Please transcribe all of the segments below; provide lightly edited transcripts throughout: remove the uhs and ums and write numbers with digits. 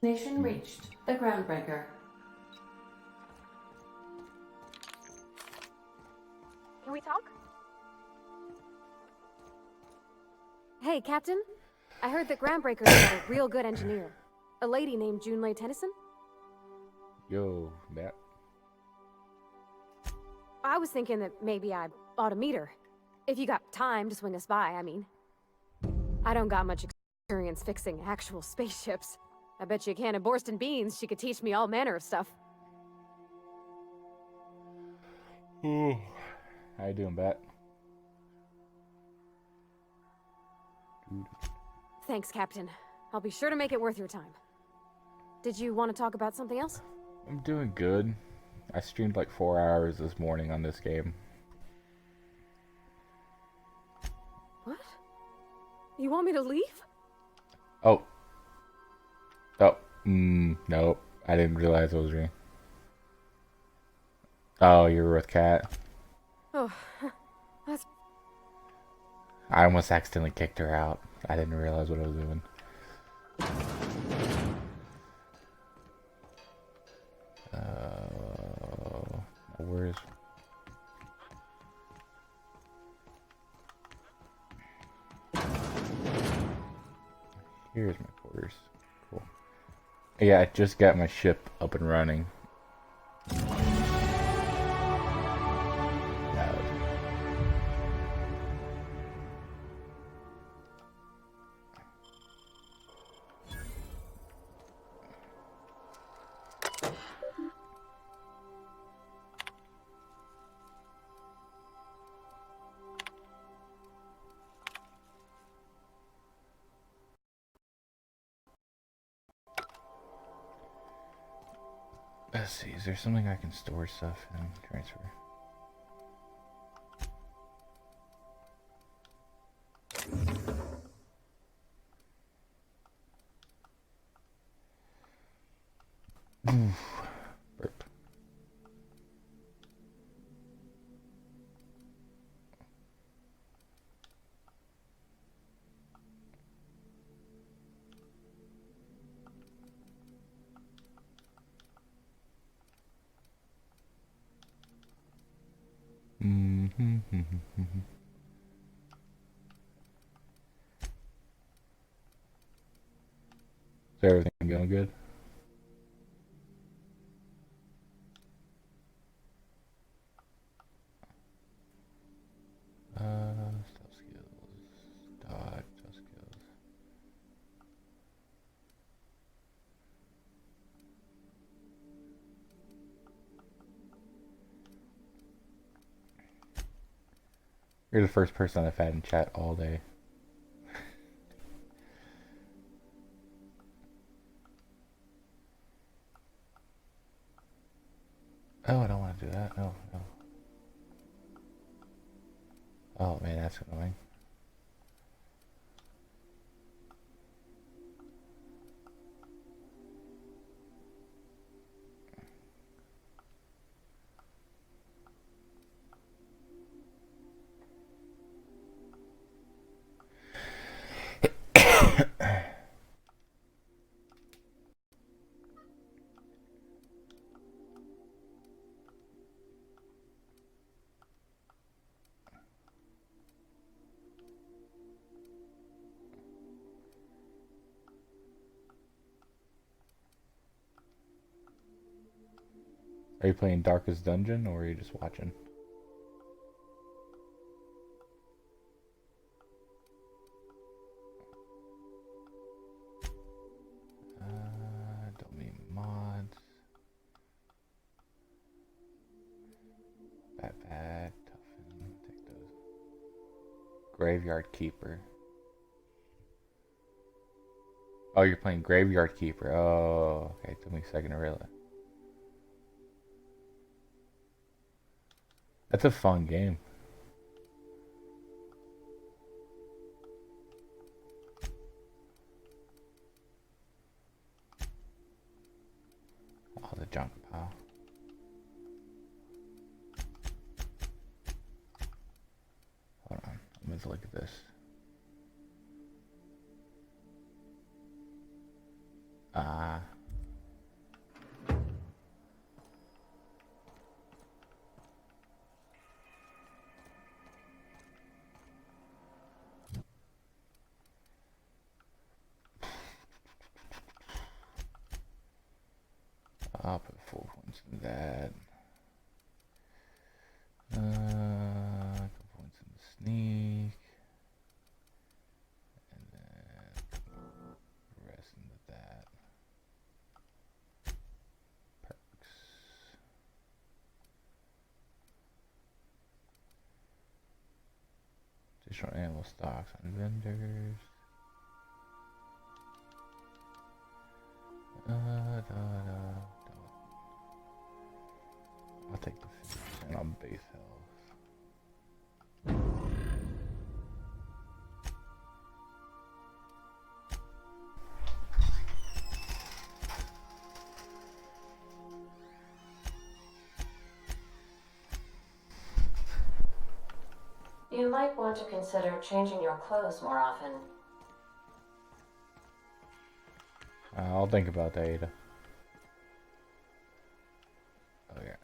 Destination reached. The Groundbreaker. Can we talk? Hey, Captain. I heard that Groundbreaker's got a real good engineer. A lady named Junlei Tennyson? Yo, Matt. I was thinking that maybe I ought to meet her. If you got time to swing us by, I mean. I don't got much experience fixing actual spaceships. I bet you a can of Borston beans she could teach me all manner of stuff. Ooh. How you doing, Bat? Thanks, Captain. I'll be sure to make it worth your time. Did you want to talk about something else? I'm doing good. I streamed like 4 hours this morning on this game. What? You want me to leave? Oh. Nope. I didn't realize it was me. Oh, you were with Kat. Oh, that's... I almost accidentally kicked her out. I didn't realize what I was doing. Where's... Here's my quarters. Cool. Yeah, I just got my ship up and running. Let's see, is there something I can store stuff and transfer? Burp. Is everything going good? Stuff skills. Dodge, stuff skills. You're the first person I've had in chat all day. Oh, I don't want to do that. No, no. Oh man, that's annoying. Are you playing Darkest Dungeon or are you just watching? Don't need mods. Bad. Toughen. Take those. Graveyard Keeper. Oh, you're playing Graveyard Keeper. Oh, okay. Took me a second to realize. That's a fun game. Oh, the junk pile. Hold on. Let's look at this. I'll put 4 points in that. Couple points in the sneak. And then the rest into that. Perks. Additional animal stocks on vendors. I'll take the 50% on base health. You might want to consider changing your clothes more often. I'll think about that, Ada. Oh yeah.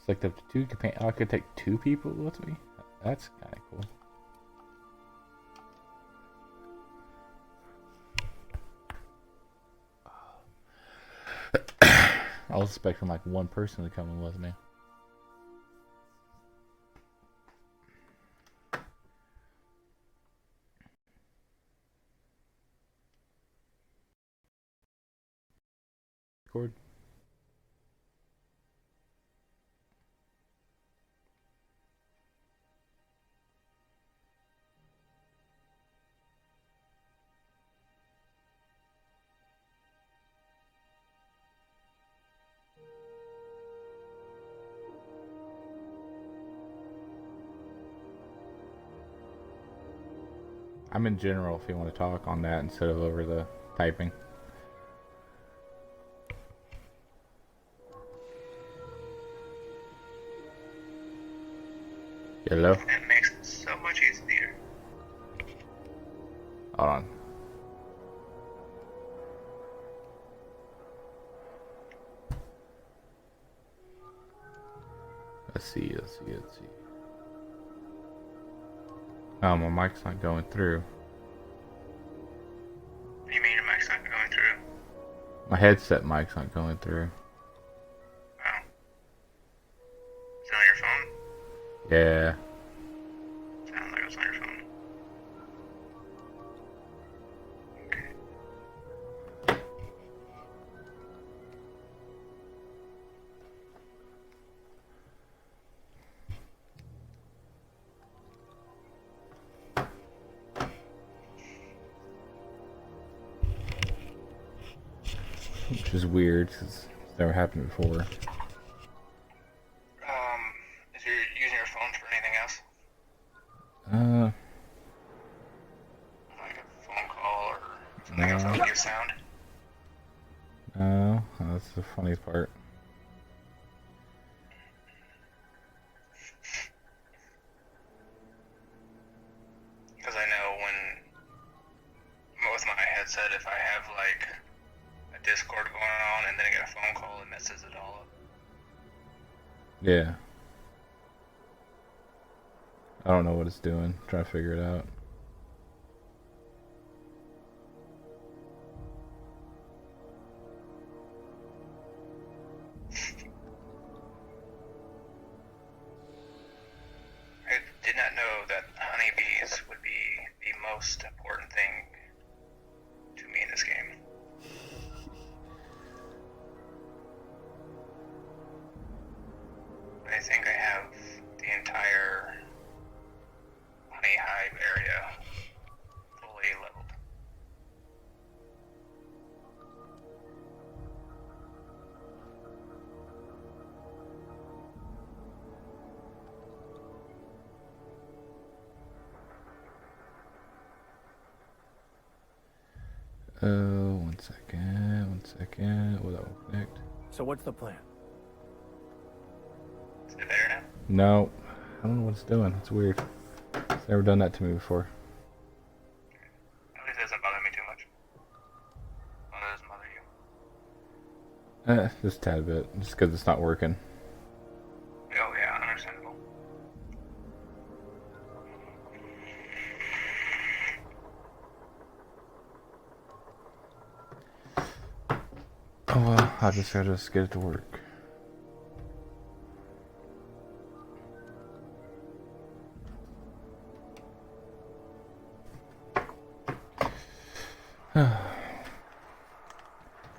Select up to 2 companions. I could take 2 people with me? That's kind of cool. I was expecting like 1 person to come in with me. Record. I'm in general if you want to talk on that instead of over the typing. Hello? It makes it so much easier. Hold on. Let's see. Oh, my mic's not going through. What do you mean your mic's not going through? My headset mic's not going through. Oh. Is it on your phone? Yeah. Sounds like it was on your phone. Okay. Which is weird because it's never happened before. If you're using your phone for anything else, Uh, like a phone call or something else that would give sound. no, that's the funny part. Because I know with my headset, if I have like a Discord going on and then I get a phone call, it messes it all up. Yeah. I don't know what it's doing. Trying to figure it out. I did not know that honeybees would be the most important thing to me in this game. I think I have the entire honey hive area One second. One second. Oh, that will connect. So what's the plan? Is it better now? No. I don't know what it's doing. It's weird. It's never done that to me before. At least it doesn't bother me too much. Well, it doesn't bother you. Just a tad bit. Just because it's not working. Oh yeah, understandable. Oh well, I just gotta get it to work.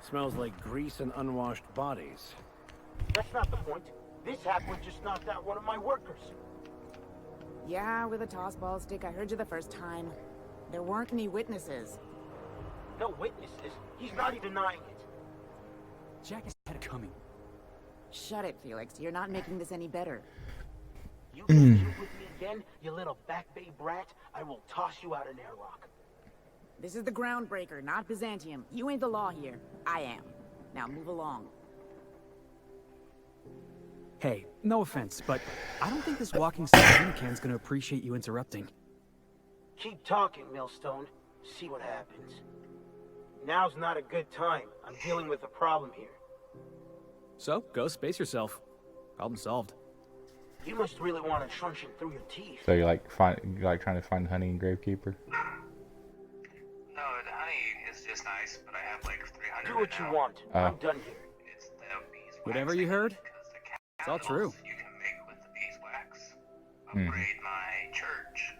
Smells like grease and unwashed bodies. That's not the point. This hackman just knocked out one of my workers. Yeah, with a tossball stick. I heard you the first time. There weren't any witnesses. No witnesses. He's not even denying it. Jack has had it coming. Shut it, Felix. You're not making this any better. You get cute with me again, you little Back Bay brat, I will toss you out an airlock. This is the Groundbreaker, not Byzantium. You ain't the law here. I am. Now move along. Hey, no offense, but I don't think this walking sardine can's gonna appreciate you interrupting. Keep talking, Millstone. See what happens. Now's not a good time. I'm dealing with a problem here. So, go space yourself. Problem solved. You must really want a truncheon through your teeth. So you like trying to find honey in Gravekeeper? No, the honey is just nice, but I have like 300 Do what you now. want. I'm done here. It's the beeswax. Whatever you heard, because the it's all true. candles you can make with the beeswax upgrade my church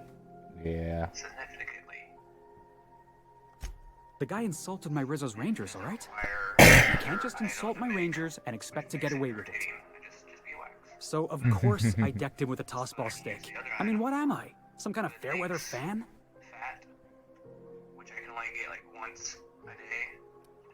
Yeah. significantly. The guy insulted my Rizzo's Rangers, alright? Fire. You can't just insult my Rangers and expect to get away with it. Just beeswax. So, of course, I decked him with a tossball stick. I mean, what am I? Some kind of fair-weather fan? Fat, which I can only get like once a day.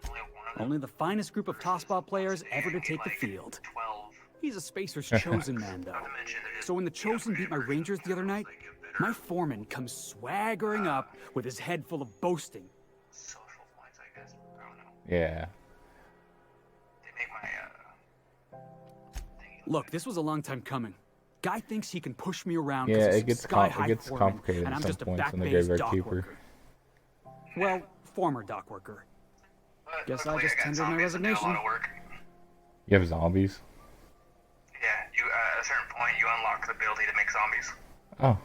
Only one of them. Only the finest group of tossball players ever to take the field. 12. He's a Spacer's chosen man, though. Not to mention they're just So when the Chosen beat my Rangers the other night, they get better my foreman comes swaggering up with his head full of boasting. social points, I guess. I don't know. Yeah. They make my thingy Look, this was a long time coming. Guy thinks he can push me around. Yeah, 'cause he's it some gets sky-high foreman, complicated and at I'm some just a points back in the bay's Graveyard dock Keeper. worker. Well, former dock worker. But Guess I luckily just got tendered my zombies that do a lot resignation. of work. You have zombies? Yeah, you at a certain point you unlock the ability to make zombies, Oh.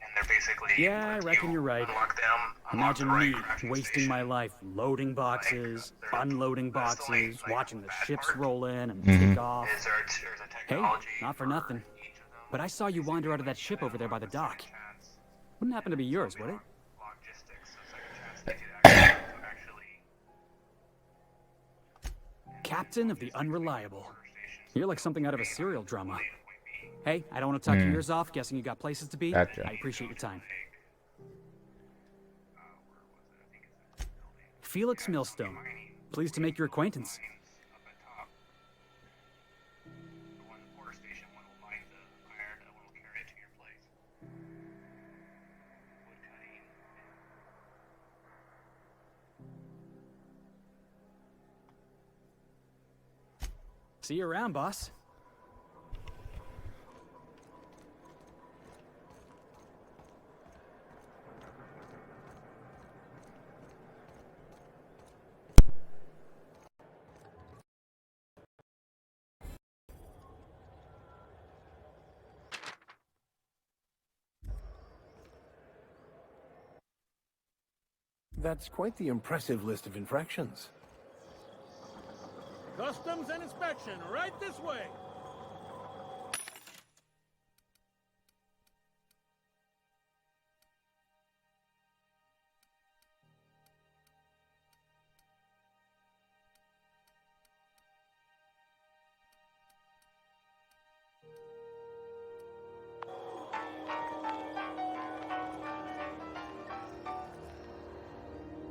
and they're basically Yeah, I reckon you're right. Unlock them. Imagine unlock the me right crafting wasting station. my life loading boxes, unloading boxes, watching the ships roll in and Mhm. take off. There's a Hey, technology not for nothing. each of them. But I saw you wander out of that ship over there by the dock. Wouldn't happen to be yours, would it? Logistics, so second chance to do that. To actually Captain of the Unreliable. You're like something out of a serial drama. Hey, I don't want to talk your ears off, guessing you got places to be. Gotcha. I appreciate your time. Felix Millstone. Pleased to make your acquaintance. up at top. The one order station, one will mine the iron, and one will carry it to your place. Wood cutting. See you around, boss. That's quite the impressive list of infractions. Customs and inspection, right this way.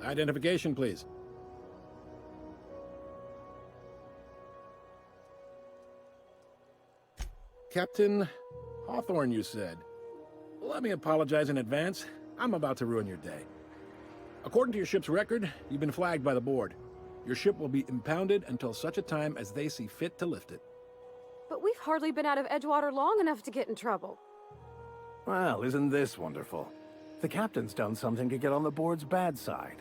Identification, please. Captain Hawthorne, you said. Let me apologize in advance. I'm about to ruin your day. According to your ship's record, you've been flagged by the board. Your ship will be impounded until such a time as they see fit to lift it. But we've hardly been out of Edgewater long enough to get in trouble. Well, isn't this wonderful? The captain's done something to get on the board's bad side.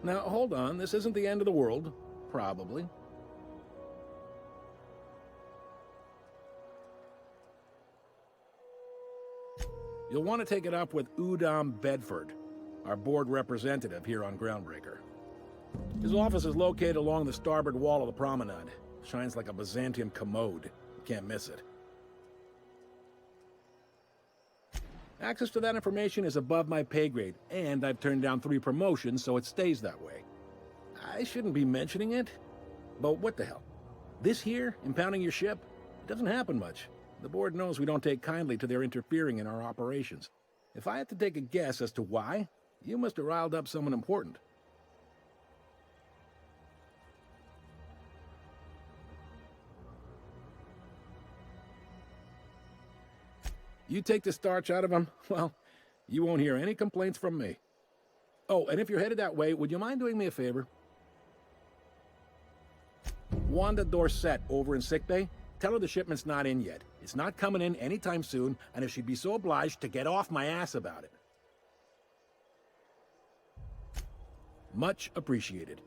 Now, hold on. This isn't the end of the world. Probably. You'll want to take it up with Udom Bedford, our board representative here on Groundbreaker. His office is located along the starboard wall of the promenade. Shines like a Byzantium commode. You can't miss it. Access to that information is above my pay grade, and I've turned down 3 promotions, so it stays that way. I shouldn't be mentioning it, but what the hell? This here, impounding your ship, it doesn't happen much. The board knows we don't take kindly to their interfering in our operations. If I had to take a guess as to why, you must have riled up someone important. You take the starch out of them, well, you won't hear any complaints from me. Oh, and if you're headed that way, would you mind doing me a favor? Wanda Dorset over in sickbay, tell her the shipment's not in yet. It's not coming in anytime soon, and if she'd be so obliged to get off my ass about it. Much appreciated.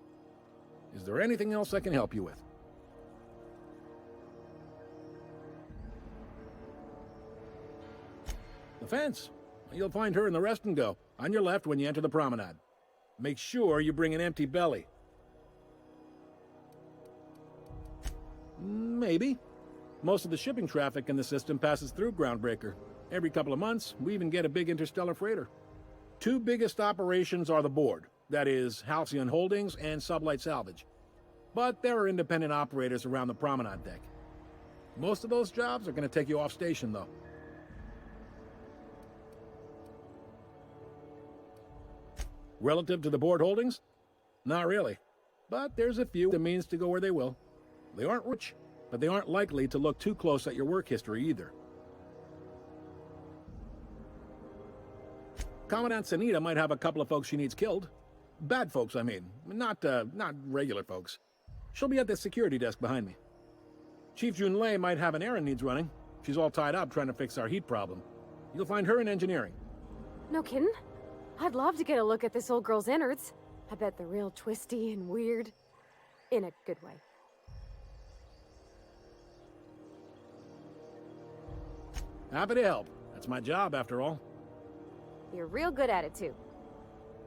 Is there anything else I can help you with? The fence. You'll find her in the rest and go, on your left when you enter the promenade. Make sure you bring an empty belly. Maybe. Most of the shipping traffic in the system passes through Groundbreaker. Every couple of months, we even get a big interstellar freighter. 2 biggest operations are the board. That is, Halcyon Holdings and Sublight Salvage. But there are independent operators around the promenade deck. Most of those jobs are going to take you off station, though. Relative to the board holdings? Not really. But there's a few that means to go where they will. They aren't rich, but they aren't likely to look too close at your work history either. Commandant Sanita might have a couple of folks she needs killed. Bad folks, I mean. Not regular folks. She'll be at the security desk behind me. Chief Junlei might have an errand needs running. She's all tied up trying to fix our heat problem. You'll find her in engineering. No kidding? I'd love to get a look at this old girl's innards. I bet they're real twisty and weird. In a good way. Happy to help. That's my job, after all. You're real good at it, too.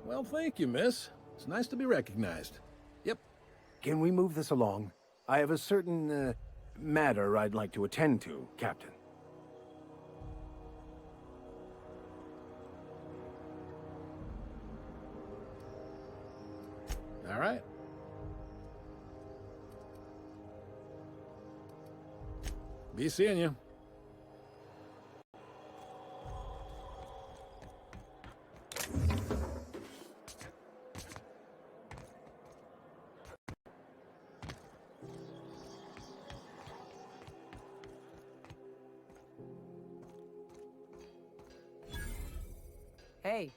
Well, thank you, miss. It's nice to be recognized. Yep. Can we move this along? I have a certain, matter I'd like to attend to, Captain. All right. Be seeing you. Hey,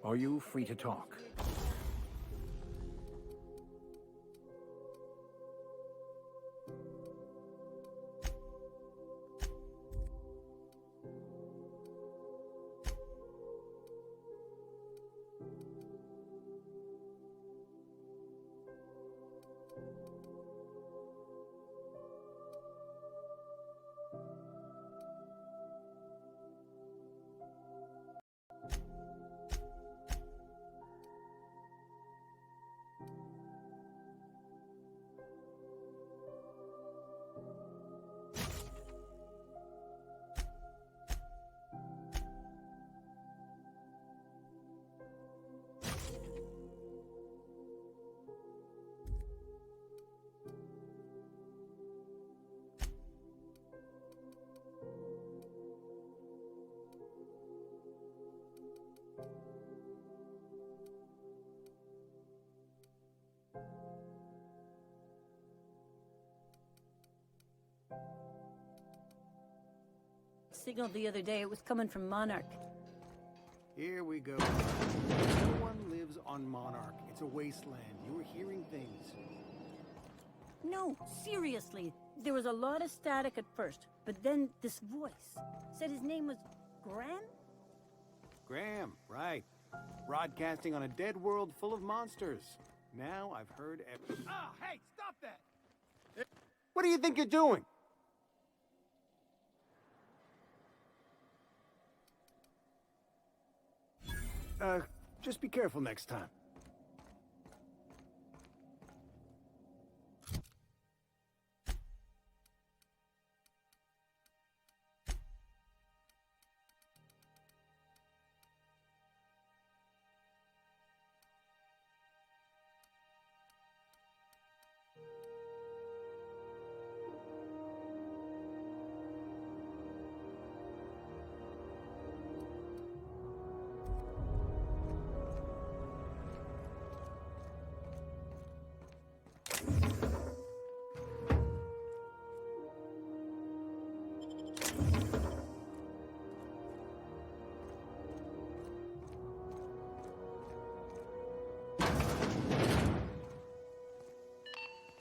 Are you free to talk? Signaled the other day it was coming from Monarch. Here we go. No one lives on Monarch. It's a wasteland. You were hearing things. No, seriously. There was a lot of static at first, but then this voice said his name was Graham? Graham, right. Broadcasting on a dead world full of monsters. Now I've heard Ah, hey, stop that! What do you think you're doing? Just be careful next time.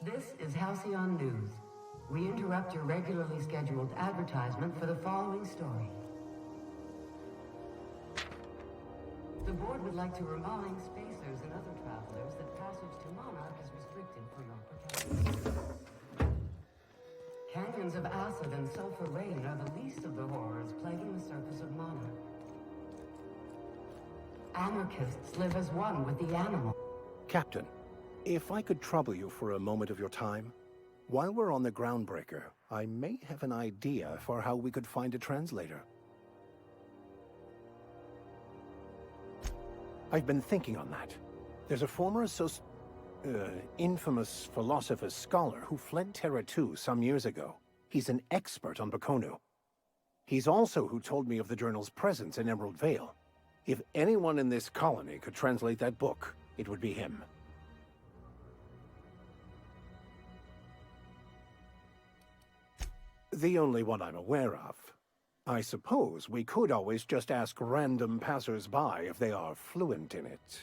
This is Halcyon News. We interrupt your regularly scheduled advertisement for the following story. The board would like to remind spacers and other travelers that passage to Monarch is restricted for your protection. Canyons of acid and sulfur rain are the least of the horrors plaguing the surface of Monarch. Anarchists live as one with the animal. Captain, if I could trouble you for a moment of your time, while we're on the Groundbreaker, I may have an idea for how we could find a translator. I've been thinking on that. There's a former infamous philosopher scholar who fled Terra 2 some years ago. He's an expert on Bakonu. He's also who told me of the journal's presence in Emerald Vale. If anyone in this colony could translate that book, it would be him. The only one I'm aware of. I suppose we could always just ask random passers-by if they are fluent in it.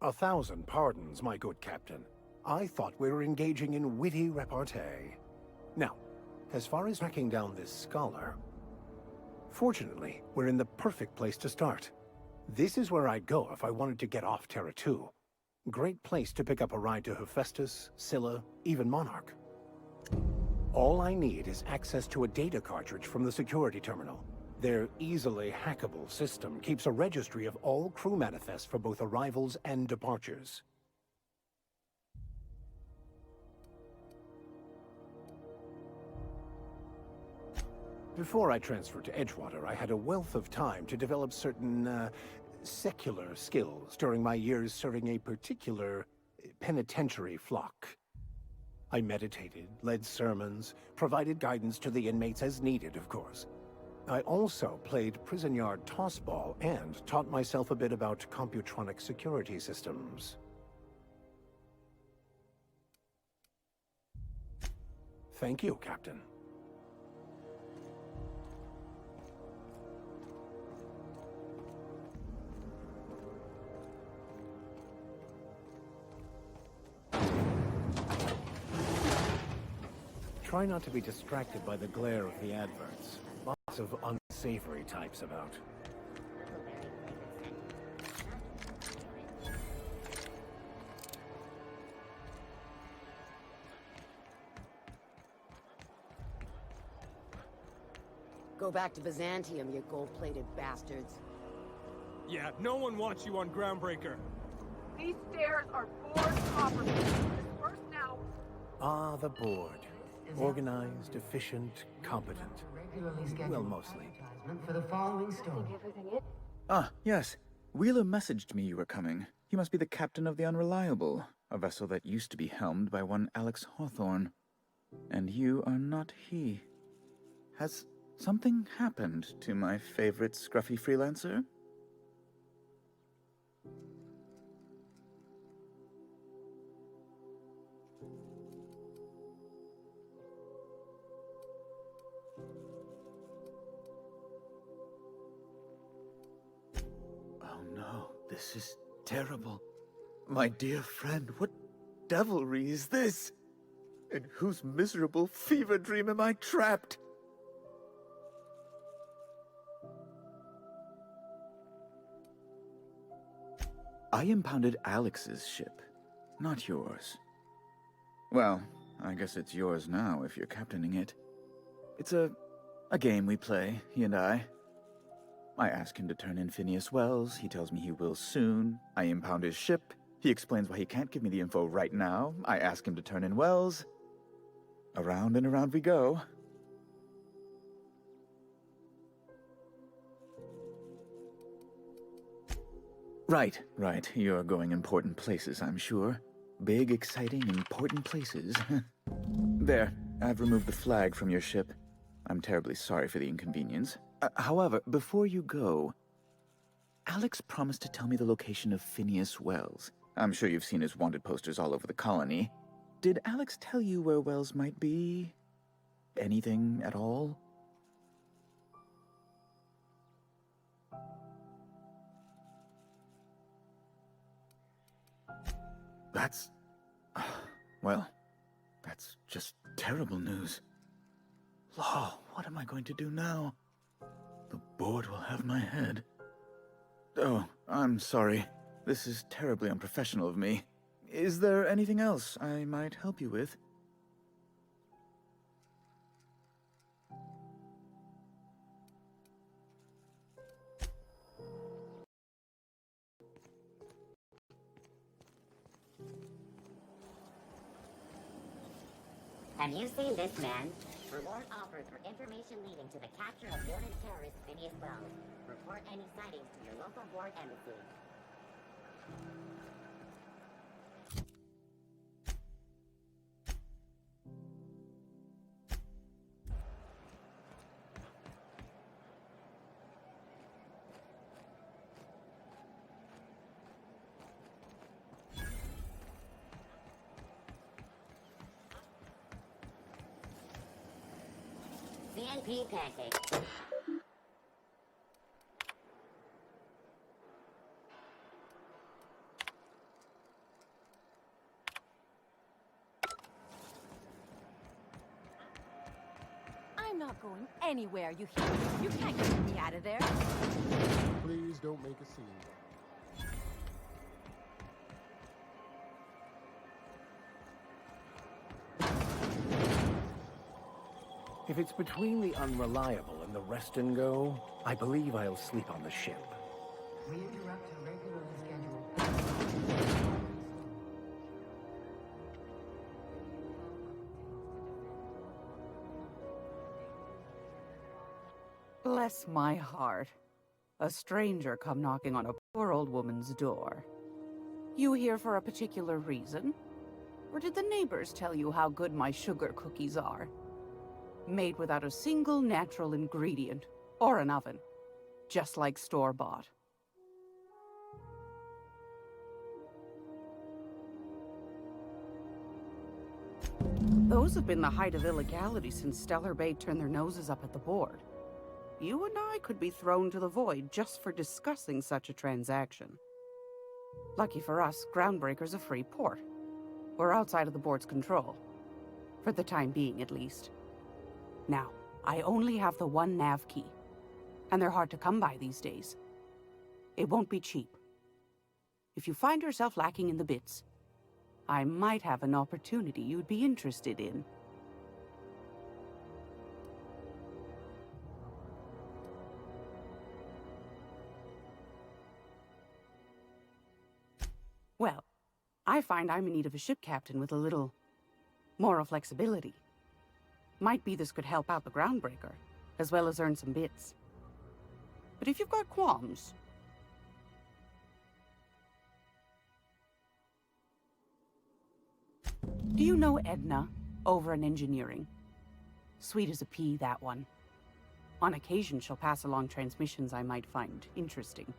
A thousand pardons, my good captain. I thought we were engaging in witty repartee. Now, as far as tracking down this scholar, fortunately, we're in the perfect place to start. This is where I'd go if I wanted to get off Terra 2. Great place to pick up a ride to Hephaestus, Scylla, even Monarch. All I need is access to a data cartridge from the security terminal. Their easily hackable system keeps a registry of all crew manifests for both arrivals and departures. Before I transferred to Edgewater, I had a wealth of time to develop certain, secular skills during my years serving a particular penitentiary flock. I meditated, led sermons, provided guidance to the inmates as needed, of course. I also played prison yard tossball and taught myself a bit about computronic security systems. Thank you, Captain. Try not to be distracted by the glare of the adverts. Lots of unsavory types about. Go back to Byzantium, you gold-plated bastards. Yeah, no one wants you on Groundbreaker. These stairs are board property. Disperse now. Ah, the board. Organized, efficient, competent. Well, mostly. For the following story. Ah, yes. Wheeler messaged me you were coming. He must be the captain of the Unreliable, a vessel that used to be helmed by one Alex Hawthorne. And you are not he. Has something happened to my favorite scruffy freelancer? Oh no, this is terrible. My dear friend, what devilry is this? In whose miserable fever dream am I trapped? I impounded Alex's ship, not yours. Well, I guess it's yours now if you're captaining it. It's a game we play, he and I. I ask him to turn in Phineas Wells, he tells me he will soon. I impound his ship, he explains why he can't give me the info right now. I ask him to turn in Wells. Around and around we go. Right. You're going important places, I'm sure. Big, exciting, important places. There, I've removed the flag from your ship. I'm terribly sorry for the inconvenience. However, before you go, Alex promised to tell me the location of Phineas Wells. I'm sure you've seen his wanted posters all over the colony. Did Alex tell you where Wells might be? Anything at all? That's... well, that's just terrible news. Law, what am I going to do now? The board will have my head. Oh, I'm sorry. This is terribly unprofessional of me. Is there anything else I might help you with? Have you seen this man? Reward offered for information leading to the capture of wanted terrorist Phineas Wells. Report any sightings to your local board embassy. CNP pancake. I'm not going anywhere, you hear? You can't get me out of there. Please don't make a scene. If it's between the Unreliable and the Rest and Go, I believe I'll sleep on the ship. We interrupt a regularly scheduled. Bless my heart. A stranger come knocking on a poor old woman's door. You here for a particular reason? Or did the neighbors tell you how good my sugar cookies are? Made without a single natural ingredient, or an oven. Just like store-bought. Those have been the height of illegality since Stellar Bay turned their noses up at the board. You and I could be thrown to the void just for discussing such a transaction. Lucky for us, Groundbreaker's a free port. We're outside of the board's control. For the time being, at least. Now, I only have the one nav key. And they're hard to come by these days. It won't be cheap. If you find yourself lacking in the bits, I might have an opportunity you'd be interested in. Well, I find I'm in need of a ship captain with a little moral flexibility. Might be this could help out the Groundbreaker, as well as earn some bits. But if you've got qualms... Do you know Edna, over in engineering? Sweet as a pea, that one. On occasion, she'll pass along transmissions I might find interesting.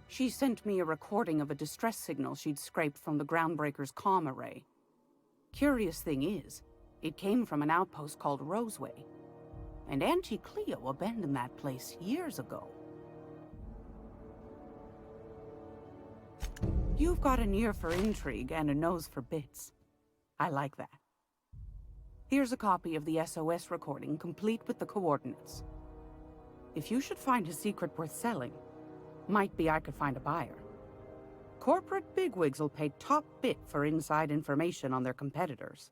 She sent me a recording of a distress signal she'd scraped from the Groundbreaker's comm array. Curious thing is, it came from an outpost called Roseway. And Auntie Cleo abandoned that place years ago. You've got an ear for intrigue and a nose for bits. I like that. Here's a copy of the SOS recording, complete with the coordinates. If you should find a secret worth selling, might be I could find a buyer. Corporate bigwigs will pay top bit for inside information on their competitors.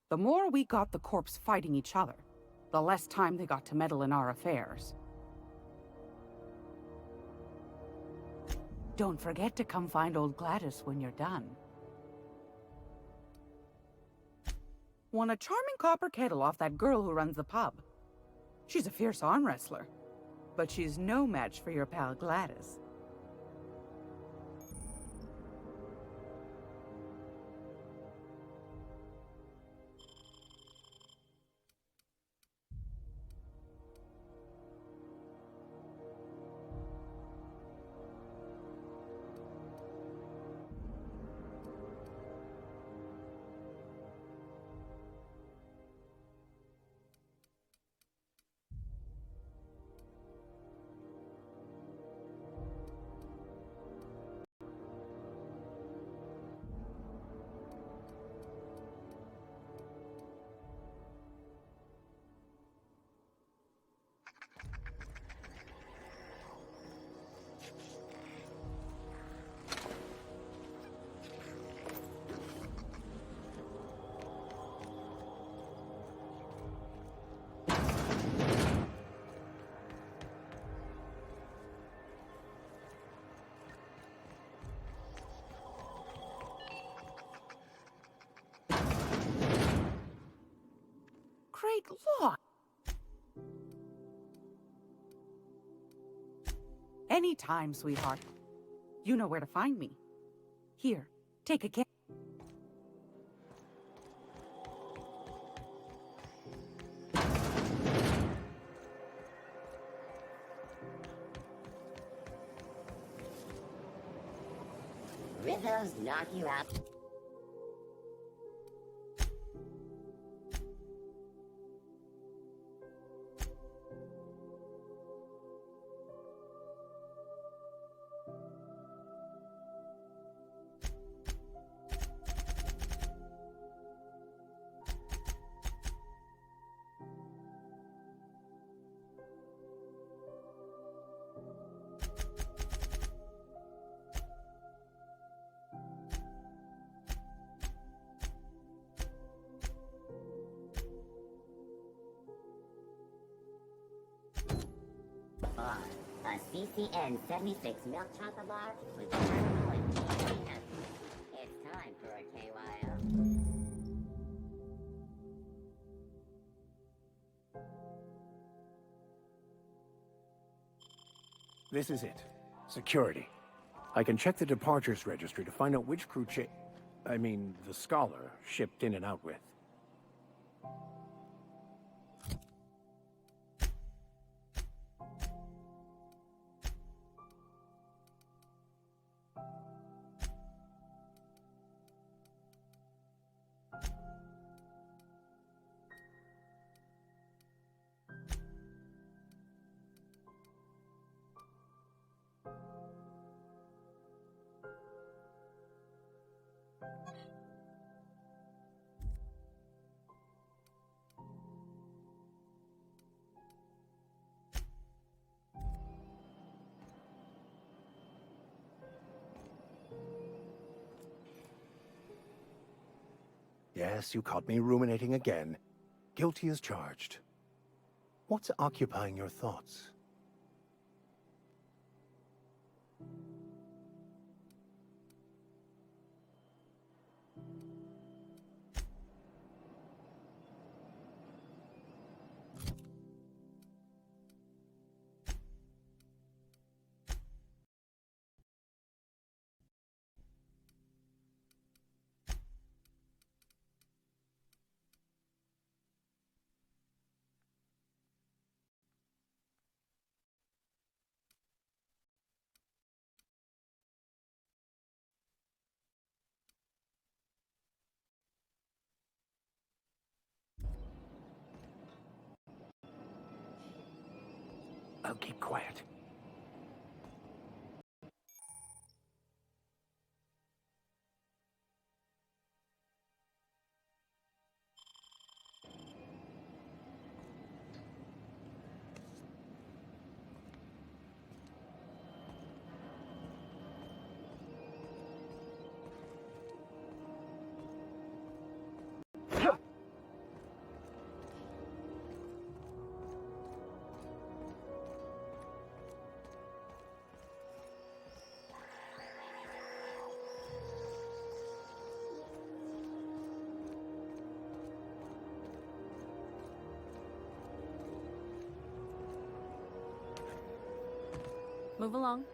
The more we got the corps fighting each other, the less time they got to meddle in our affairs. Don't forget to come find old Gladys when you're done. Won a charming copper kettle off that girl who runs the pub. She's a fierce arm wrestler, but she's no match for your pal Gladys. Great Lord! Anytime, sweetheart. You know where to find me. Here, take a can. Rithos knock you out. A CCN 76 milk chocolate bar with caramel and peanut. It's time for a KYO. This is it. Security. I can check the departures registry to find out which crew the Scholar shipped in and out with. Yes, you caught me ruminating again. Guilty as charged. What's occupying your thoughts? I'll keep quiet. Move along.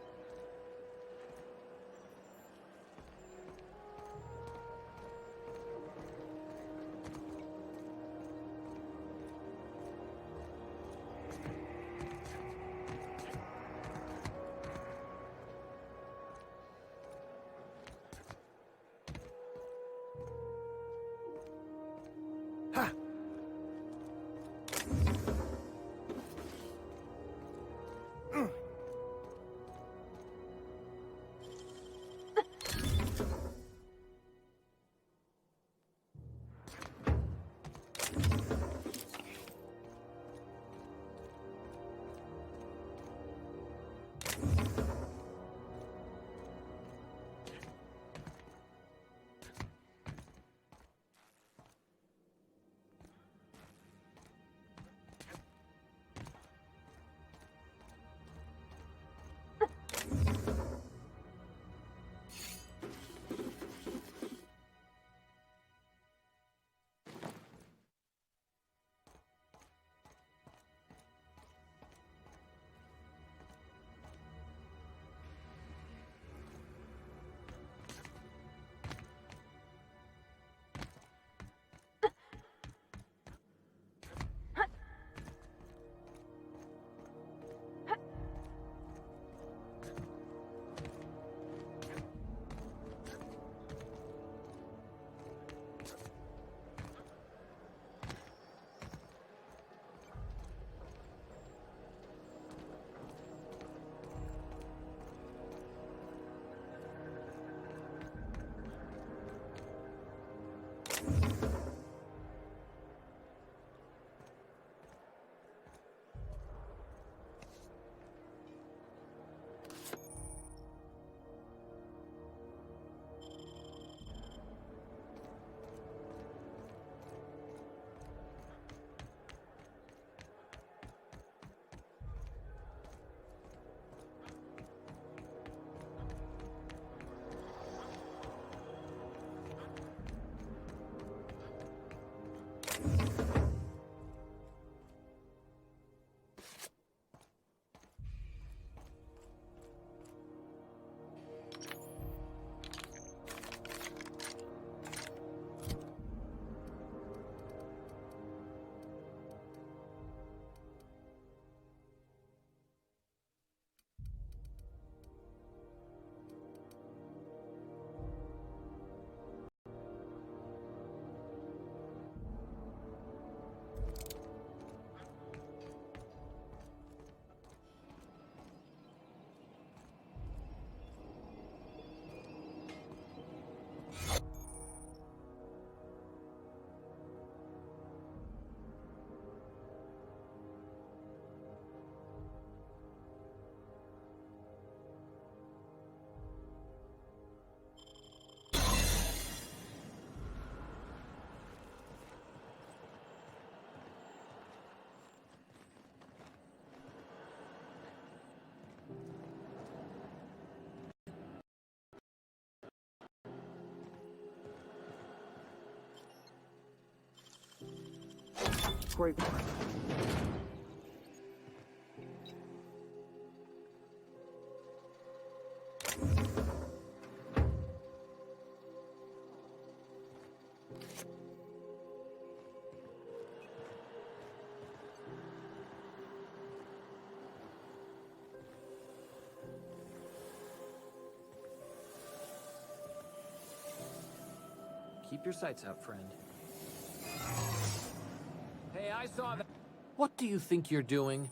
Great work. Keep your sights out, friend. Hey, I saw that. What do you think you're doing?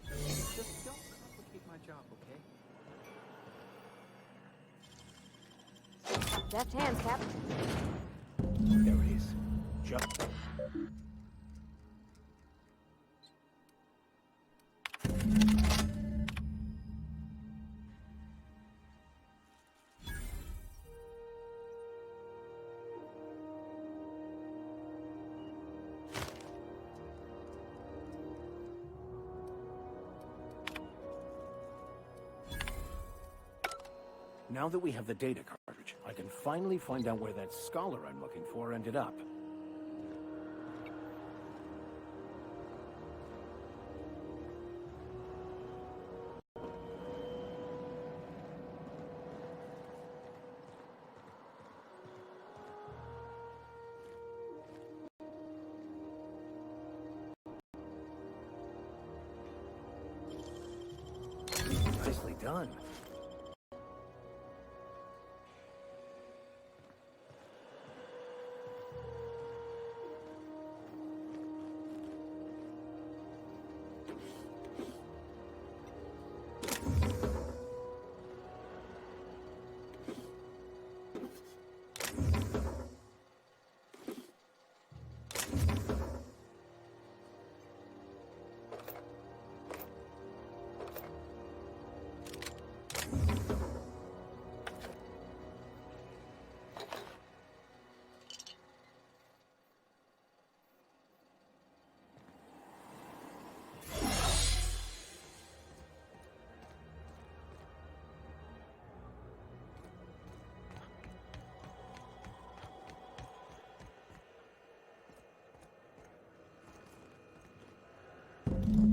Just don't complicate my job, okay? Deft hands, Cap. There it is. Just... Now that we have the data cartridge, I can finally find out where that scholar I'm looking for ended up. done.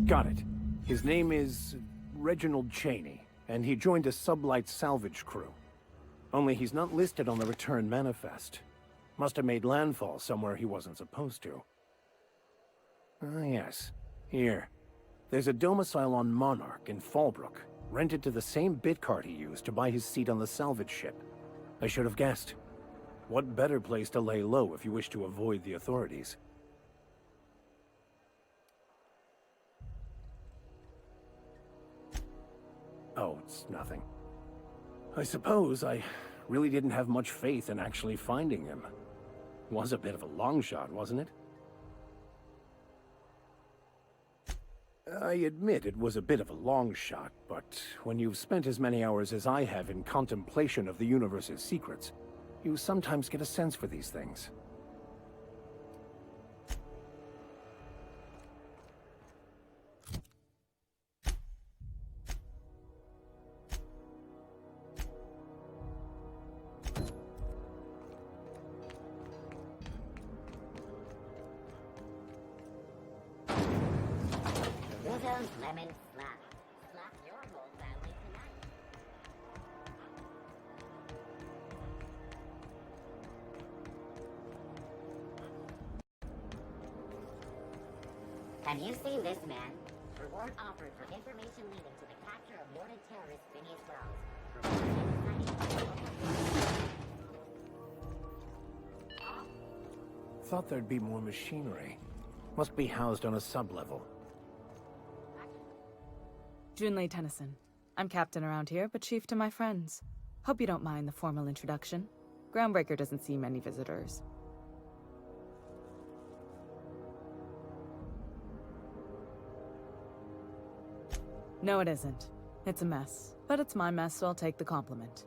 Got it. His name is Reginald Cheney, and he joined a sublight salvage crew. Only he's not listed on the return manifest. Must have made landfall somewhere he wasn't supposed to. Ah, yes. Here. There's a domicile on Monarch in Fallbrook, rented to the same bit card he used to buy his seat on the salvage ship. I should have guessed. What better place to lay low if you wish to avoid the authorities? Oh, it's nothing. I suppose I really didn't have much faith in actually finding him. Was a bit of a long shot, wasn't it? I admit it was a bit of a long shot, but when you've spent as many hours as I have in contemplation of the universe's secrets, you sometimes get a sense for these things. Rizzo's Lemon Slap. Slap your whole family tonight. Have you seen this man? Reward offered for information leading to the capture of wanted terrorist Phineas Wells. Thought there'd be more machinery. Must be housed on a sub-level. Junlei Tennyson. I'm captain around here, but chief to my friends. Hope you don't mind the formal introduction. Groundbreaker doesn't see many visitors. No, it isn't. It's a mess. But it's my mess, so I'll take the compliment.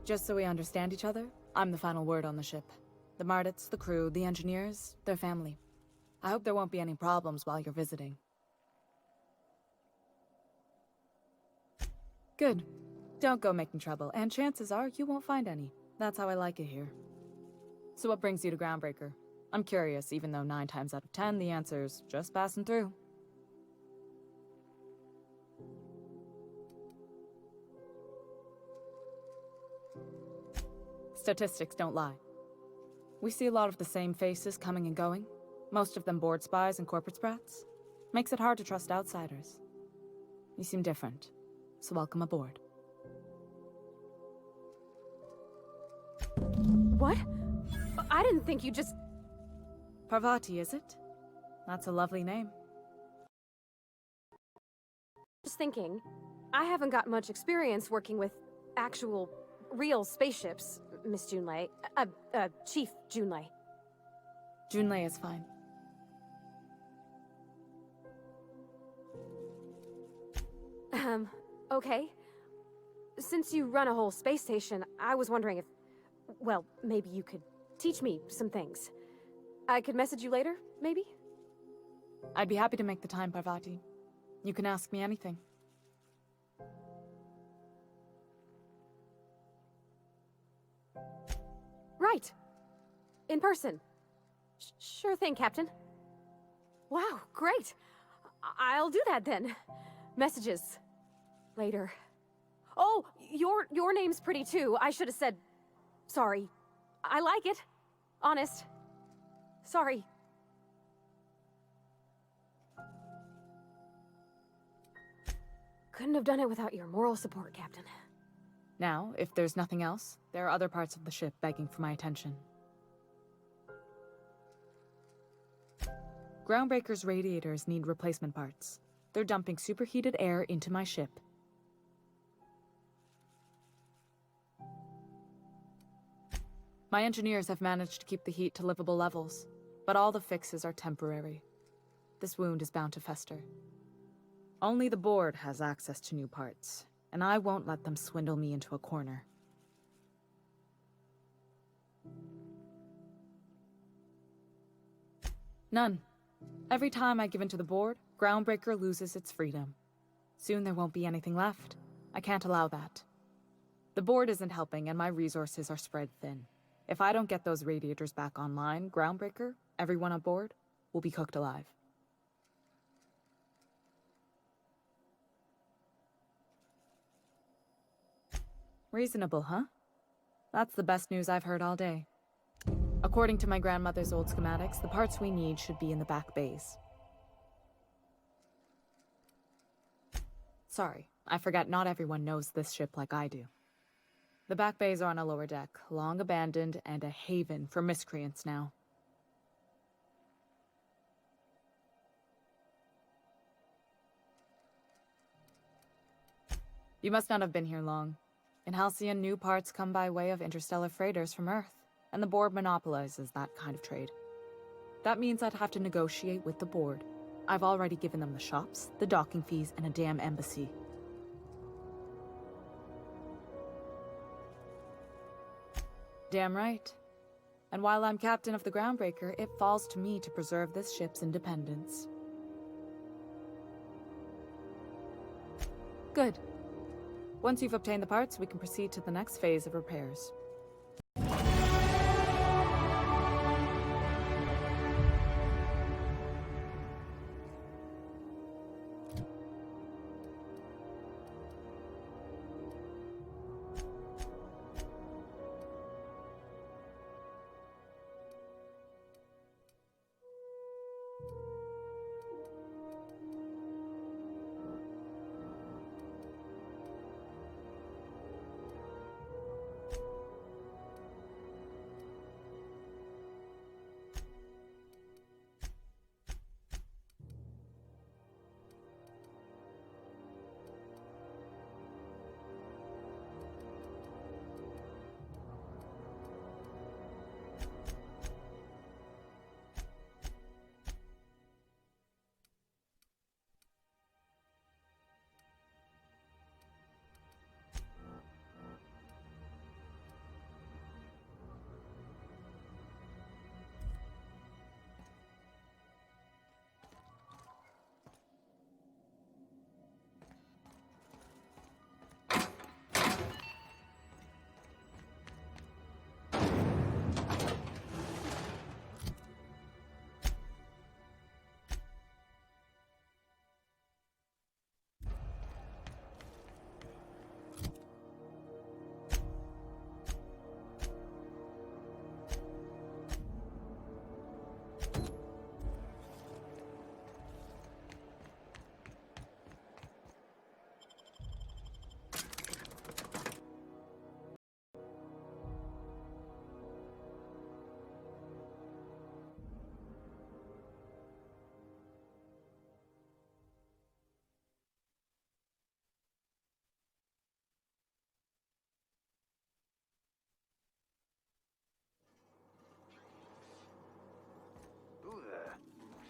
Just so we understand each other, I'm the final word on the ship. The Mardits, the crew, the engineers, their family. I hope there won't be any problems while you're visiting. Good. Don't go making trouble, and chances are you won't find any. That's how I like it here. So what brings you to Groundbreaker? I'm curious, even though 9 times out of 10 the answer's just passing through. Statistics don't lie. We see a lot of the same faces coming and going, most of them board spies and corporate sprats. Makes it hard to trust outsiders. You seem different, so welcome aboard. What? I didn't think you just... Parvati, is it? That's a lovely name. Just thinking, I haven't got much experience working with actual, real spaceships, Miss Junlei. Chief Junlei. Junlei is fine. Okay. Since you run a whole space station, I was wondering if... Well, maybe you could teach me some things. I could message you later, maybe? I'd be happy to make the time, Parvati. You can ask me anything. Right. In person. Sure thing, Captain. Wow, great. I'll do that then. Messages. Later. Oh, your name's pretty too. I should have said... Sorry. I like it. Honest. Sorry. Couldn't have done it without your moral support, Captain. Now, if there's nothing else, there are other parts of the ship begging for my attention. Groundbreaker's radiators need replacement parts. They're dumping superheated air into my ship. My engineers have managed to keep the heat to livable levels, but all the fixes are temporary. This wound is bound to fester. Only the board has access to new parts, and I won't let them swindle me into a corner. None. Every time I give in to the board, Groundbreaker loses its freedom. Soon there won't be anything left. I can't allow that. The board isn't helping, and my resources are spread thin. If I don't get those radiators back online, Groundbreaker, everyone on board, will be cooked alive. Reasonable, huh? That's the best news I've heard all day. According to my grandmother's old schematics, the parts we need should be in the back bays. Sorry, I forgot not everyone knows this ship like I do. The back bays are on a lower deck, long abandoned and a haven for miscreants now. You must not have been here long. In Halcyon, new parts come by way of interstellar freighters from Earth, and the board monopolizes that kind of trade. That means I'd have to negotiate with the board. I've already given them the shops, the docking fees, and a damn embassy. Damn right. And while I'm captain of the Groundbreaker, it falls to me to preserve this ship's independence. Good. Once you've obtained the parts, we can proceed to the next phase of repairs.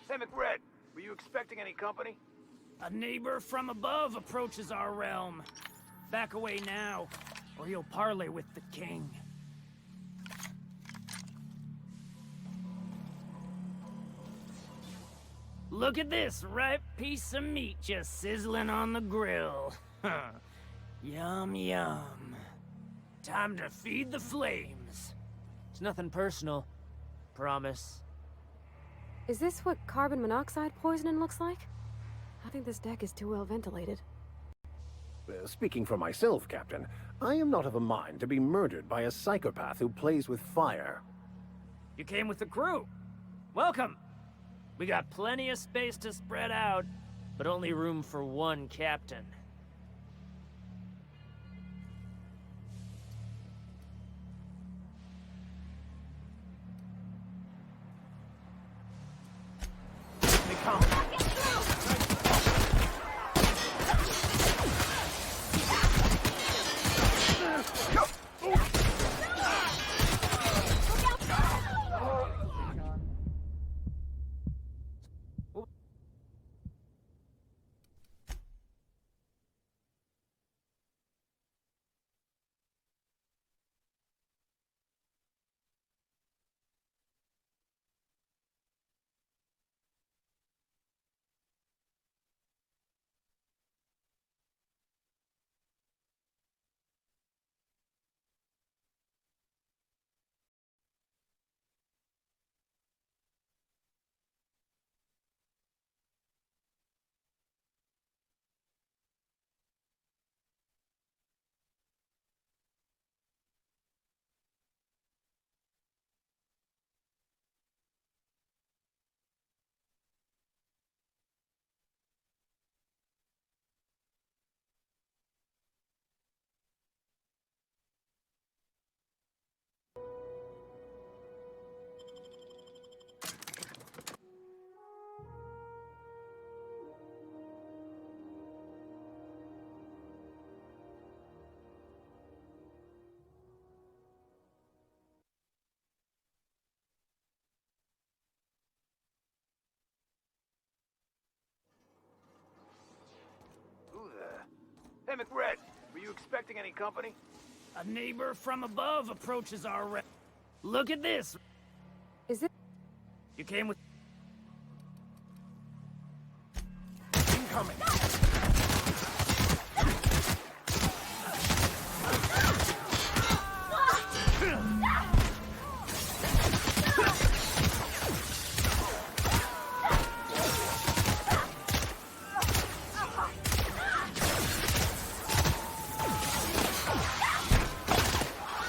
Hey, McRed, were you expecting any company? A neighbor from above approaches our realm. Back away now, or you'll parley with the king. Look at this ripe piece of meat just sizzling on the grill. Yum, yum. Time to feed the flames. It's nothing personal. Promise. Is this what carbon monoxide poisoning looks like? I think this deck is too well ventilated. Speaking for myself, Captain, I am not of a mind to be murdered by a psychopath who plays with fire. You came with the crew. Welcome. We got plenty of space to spread out, but only room for one captain. Hey, McRed, were you expecting any company? A neighbor from above approaches our Look at this! Is it? You came with... Incoming!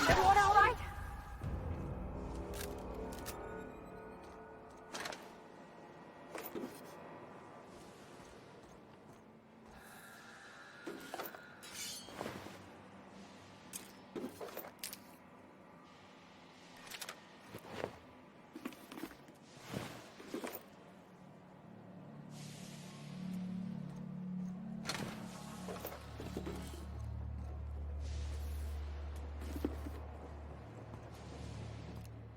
Everyone all right?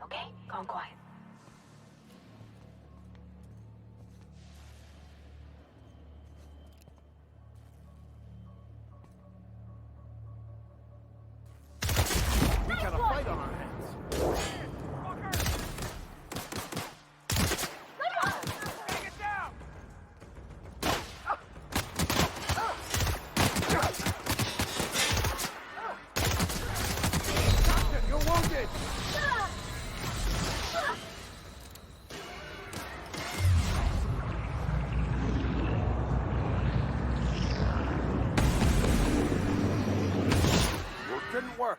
Okay, gone quiet. We got a fight on our hands. Captain, you're wounded! Didn't work.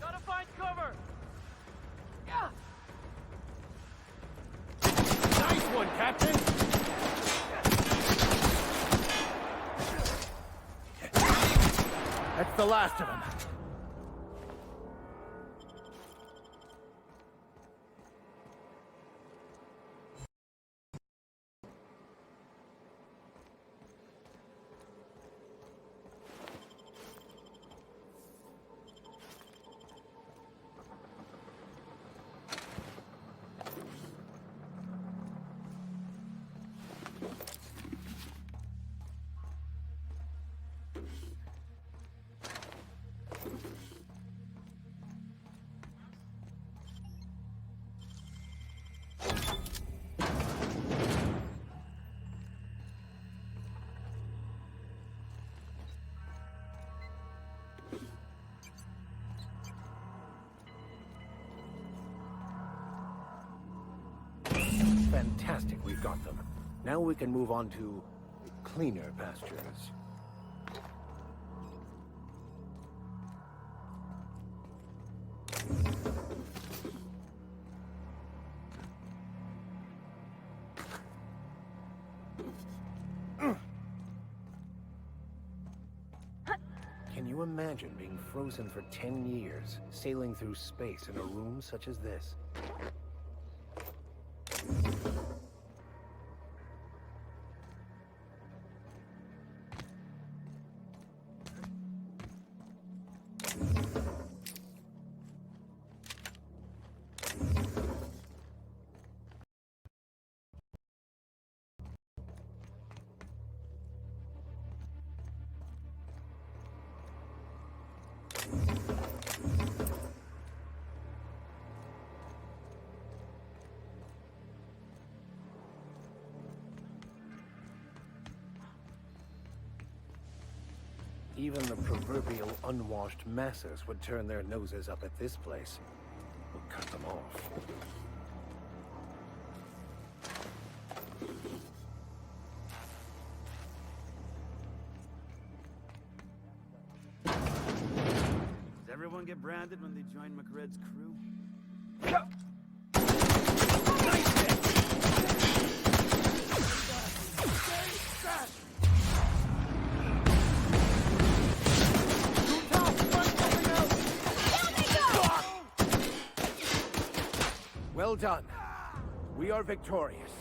Gotta find cover! Nice one, Captain! That's the last of them. Fantastic, we've got them. Now we can move on to cleaner pastures. Can you imagine being frozen for 10 years, sailing through space in a room such as this? Even the proverbial unwashed masses would turn their noses up at this place. We'll cut them off. Does everyone get branded when they join McRed's crew? Well done. We are victorious.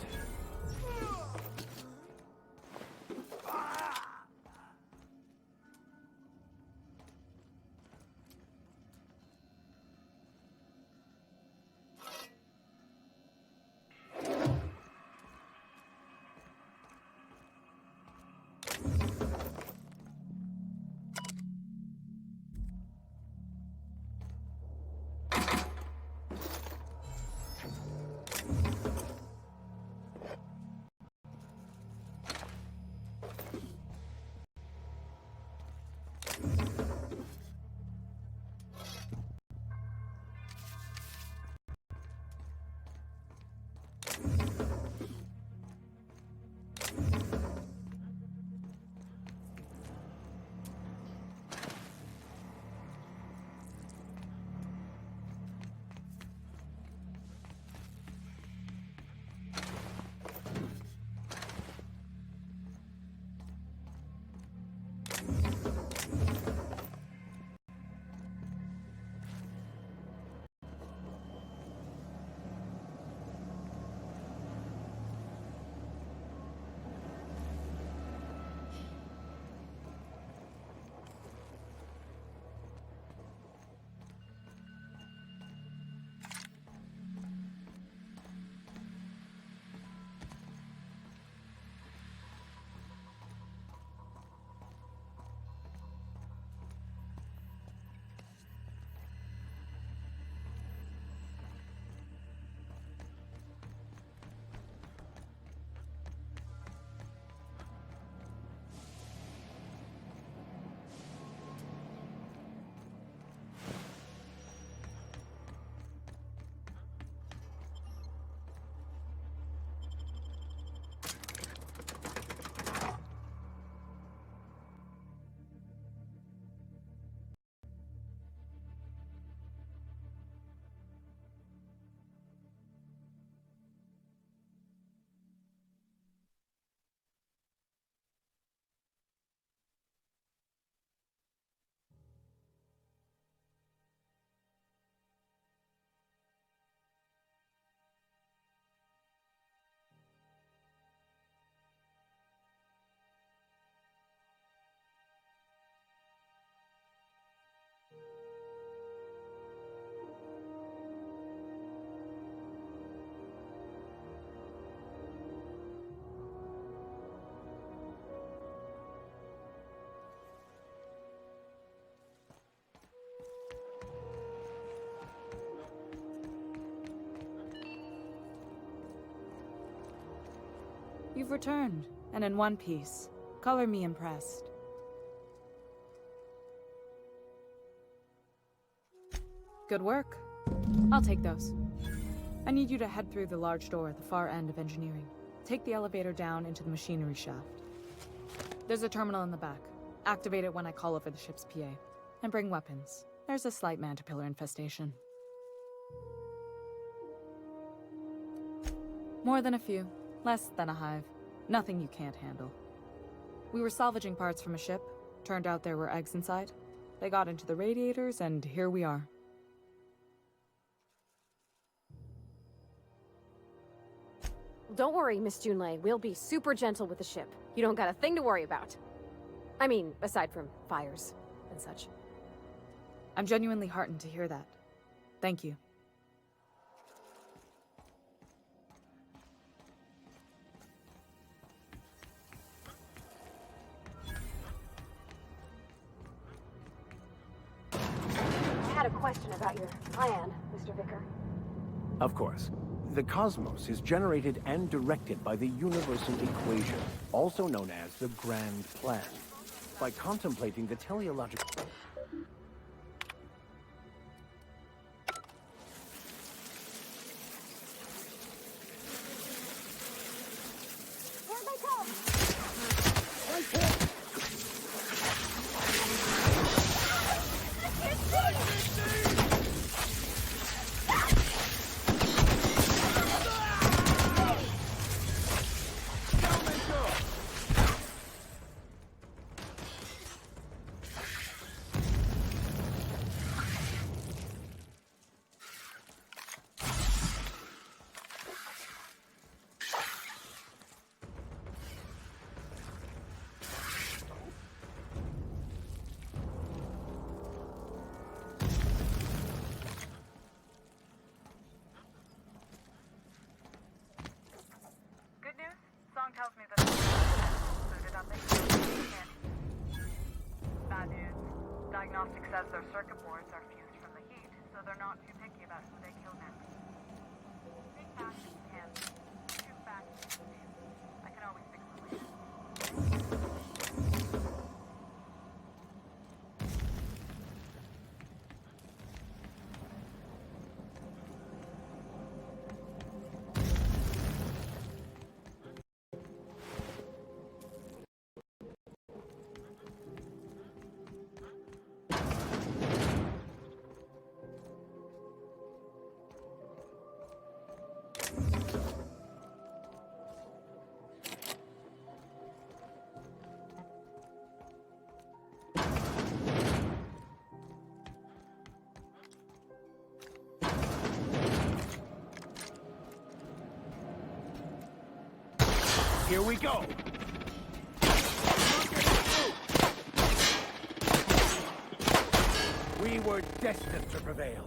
You've returned, and in one piece. Color me impressed. Good work. I'll take those. I need you to head through the large door at the far end of engineering. Take the elevator down into the machinery shaft. There's a terminal in the back. Activate it when I call over the ship's PA. And bring weapons. There's a slight Mantipillar infestation. More than a few. Less than a hive. Nothing you can't handle. We were salvaging parts from a ship. Turned out there were eggs inside. They got into the radiators, and here we are. Don't worry, Miss Junlei. We'll be super gentle with the ship. You don't got a thing to worry about. I mean, aside from fires and such. I'm genuinely heartened to hear that. Thank you. I had a question about your plan, Mr. Vicar. Of course. The cosmos is generated and directed by the universal equation, also known as the Grand Plan. By contemplating the teleological... Here they come! tells me that included on the Bad news. Diagnostic says their circuit boards are fused from the heat, so they're not too picky about who they kill next. Take back if you can. Shoot back if you can. I can always fix it later. Here we go! We were destined to prevail.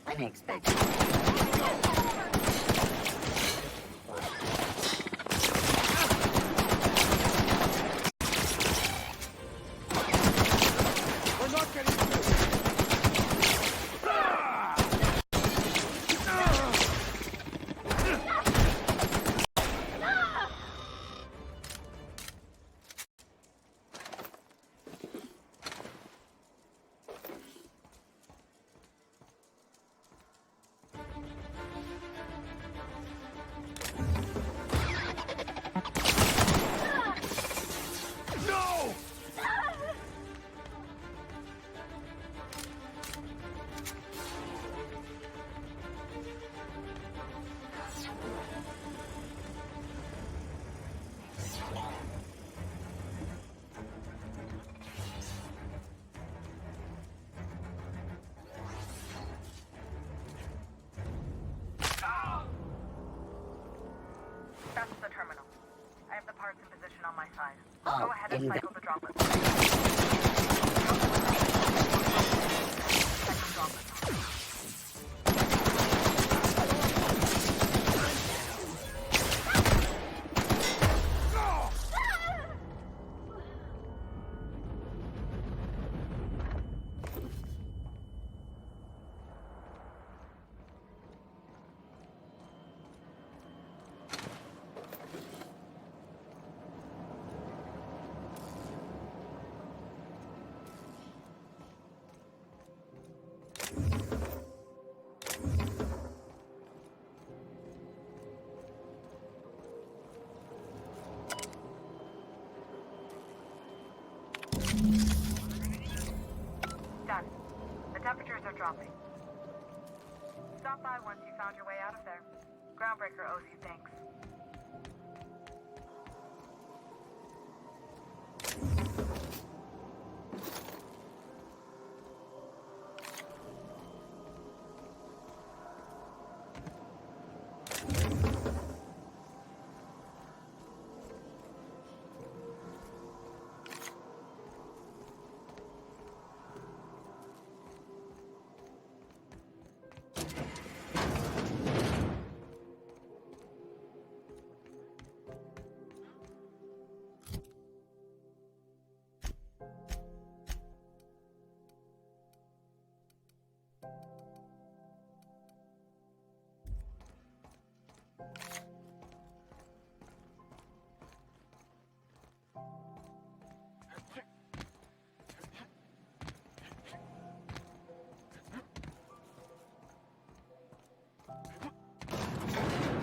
Unexpected. That's the terminal. I have the parts in position on my side. Go ahead and cycle the droplets. Done. The temperatures are dropping. Stop by once you found your way out of there. Groundbreaker owes you thanks.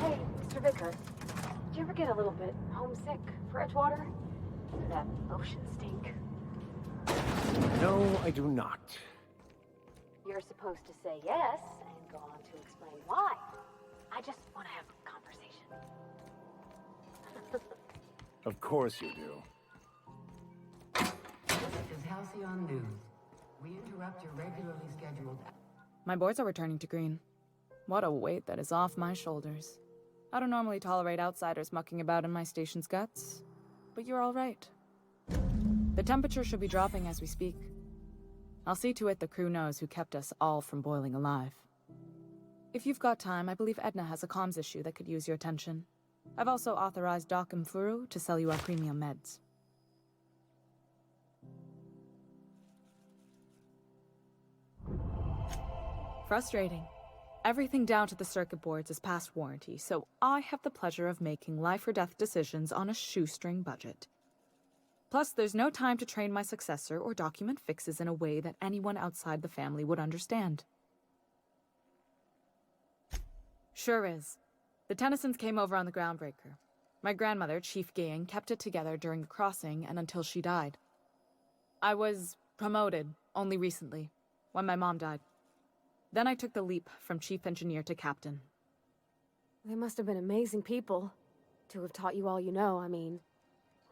Hey, Mr. Vicker. Did you ever get a little bit homesick for Edgewater? That ocean stink. No, I do not. You're supposed to say yes and go on to explain why. I just want to have a conversation. Of course you do. This is Halcyon News. We interrupt your regularly scheduled... My boards are returning to green. What a weight that is off my shoulders. I don't normally tolerate outsiders mucking about in my station's guts, but you're all right. The temperature should be dropping as we speak. I'll see to it the crew knows who kept us all from boiling alive. If you've got time, I believe Edna has a comms issue that could use your attention. I've also authorized Doc and Furu to sell you our premium meds. Frustrating. Everything down to the circuit boards is past warranty, so I have the pleasure of making life-or-death decisions on a shoestring budget. Plus, there's no time to train my successor or document fixes in a way that anyone outside the family would understand. Sure is. The Tennysons came over on the Groundbreaker. My grandmother, Chief Gayan, kept it together during the crossing and until she died. I was promoted only recently, when my mom died. Then I took the leap from chief engineer to captain. They must have been amazing people to have taught you all you know, I mean,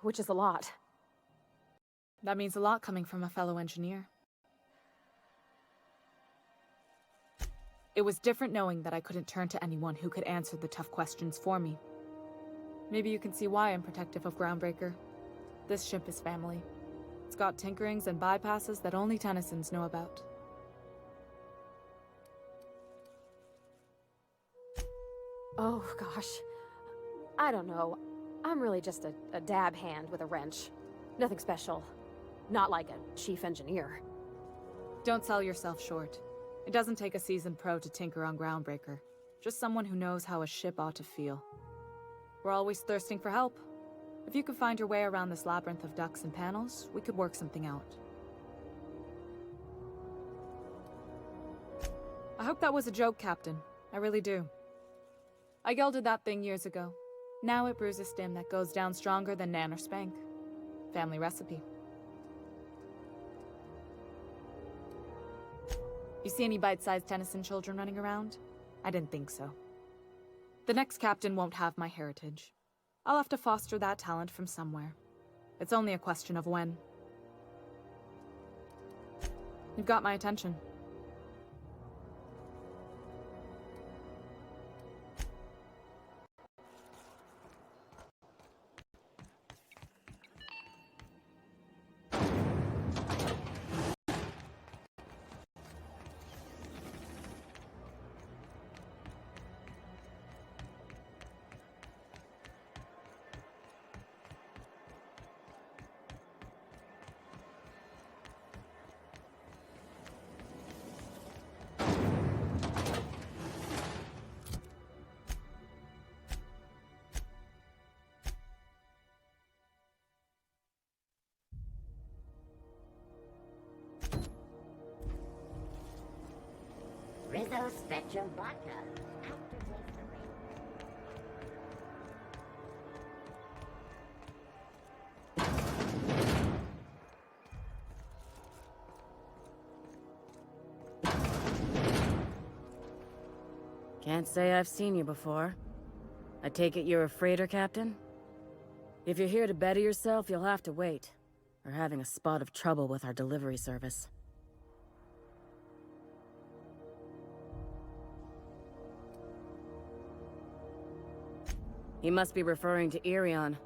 which is a lot. That means a lot coming from a fellow engineer. It was different knowing that I couldn't turn to anyone who could answer the tough questions for me. Maybe you can see why I'm protective of Groundbreaker. This ship is family. It's got tinkerings and bypasses that only Tennysons know about. Oh, gosh. I don't know. I'm really just a dab hand with a wrench. Nothing special. Not like a chief engineer. Don't sell yourself short. It doesn't take a seasoned pro to tinker on Groundbreaker. Just someone who knows how a ship ought to feel. We're always thirsting for help. If you could find your way around this labyrinth of ducts and panels, we could work something out. I hope that was a joke, Captain. I really do. I gelded that thing years ago. Now it brews a stim that goes down stronger than Nan or Spank. Family recipe. You see any bite-sized Tennyson children running around? I didn't think so. The next captain won't have my heritage. I'll have to foster that talent from somewhere. It's only a question of when. You've got my attention. Rizzo Spectrum Vodka. Aftertaste the rain. Can't say I've seen you before. I take it you're a freighter captain? If you're here to better yourself, you'll have to wait. We're having a spot of trouble with our delivery service. He must be referring to Irion.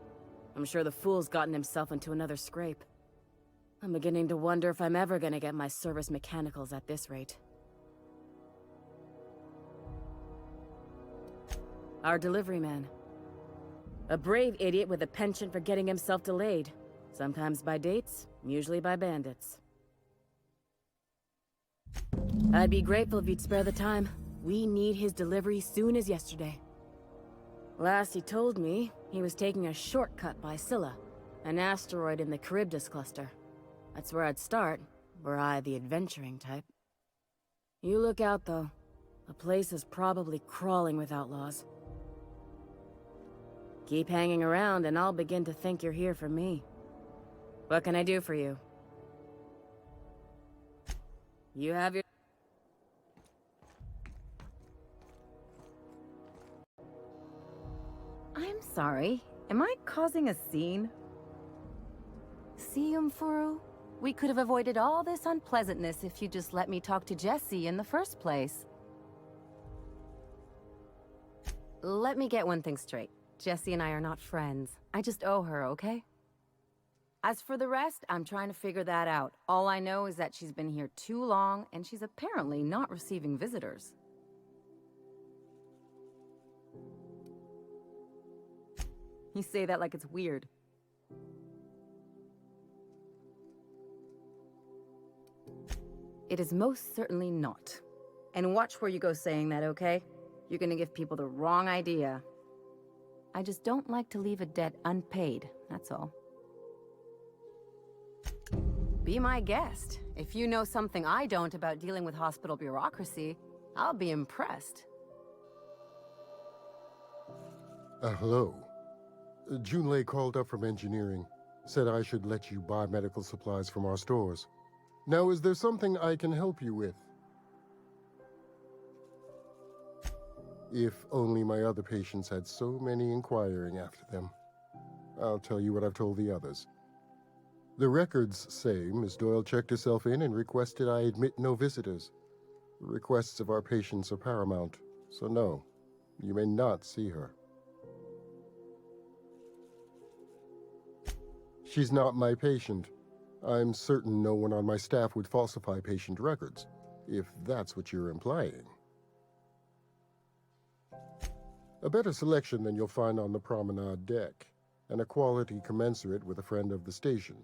I'm sure the fool's gotten himself into another scrape. I'm beginning to wonder if I'm ever gonna get my service mechanicals at this rate. Our delivery man. A brave idiot with a penchant for getting himself delayed. Sometimes by dates, usually by bandits. I'd be grateful if you'd spare the time. We need his delivery soon as yesterday. Last he told me, he was taking a shortcut by Scylla, an asteroid in the Charybdis cluster. That's where I'd start, were I the adventuring type. You look out, though. The place is probably crawling with outlaws. Keep hanging around and I'll begin to think you're here for me. What can I do for you? You have your... I'm sorry. Am I causing a scene? See, Umfuru? We could have avoided all this unpleasantness if you just let me talk to Jesse in the first place. Let me get one thing straight. Jesse and I are not friends. I just owe her, okay? As for the rest, I'm trying to figure that out. All I know is that she's been here too long, and she's apparently not receiving visitors. You say that like it's weird. It is most certainly not. And watch where you go saying that, okay? You're gonna give people the wrong idea. I just don't like to leave a debt unpaid, that's all. Be my guest. If you know something I don't about dealing with hospital bureaucracy, I'll be impressed. Hello. Junlei called up from engineering. Said I should let you buy medical supplies from our stores. Now, is there something I can help you with? If only my other patients had so many inquiring after them. I'll tell you what I've told the others. The records say Miss Doyle checked herself in and requested I admit no visitors. The requests of our patients are paramount, so no, you may not see her. She's not my patient. I'm certain no one on my staff would falsify patient records, if that's what you're implying. A better selection than you'll find on the promenade deck, and a quality commensurate with a friend of the station.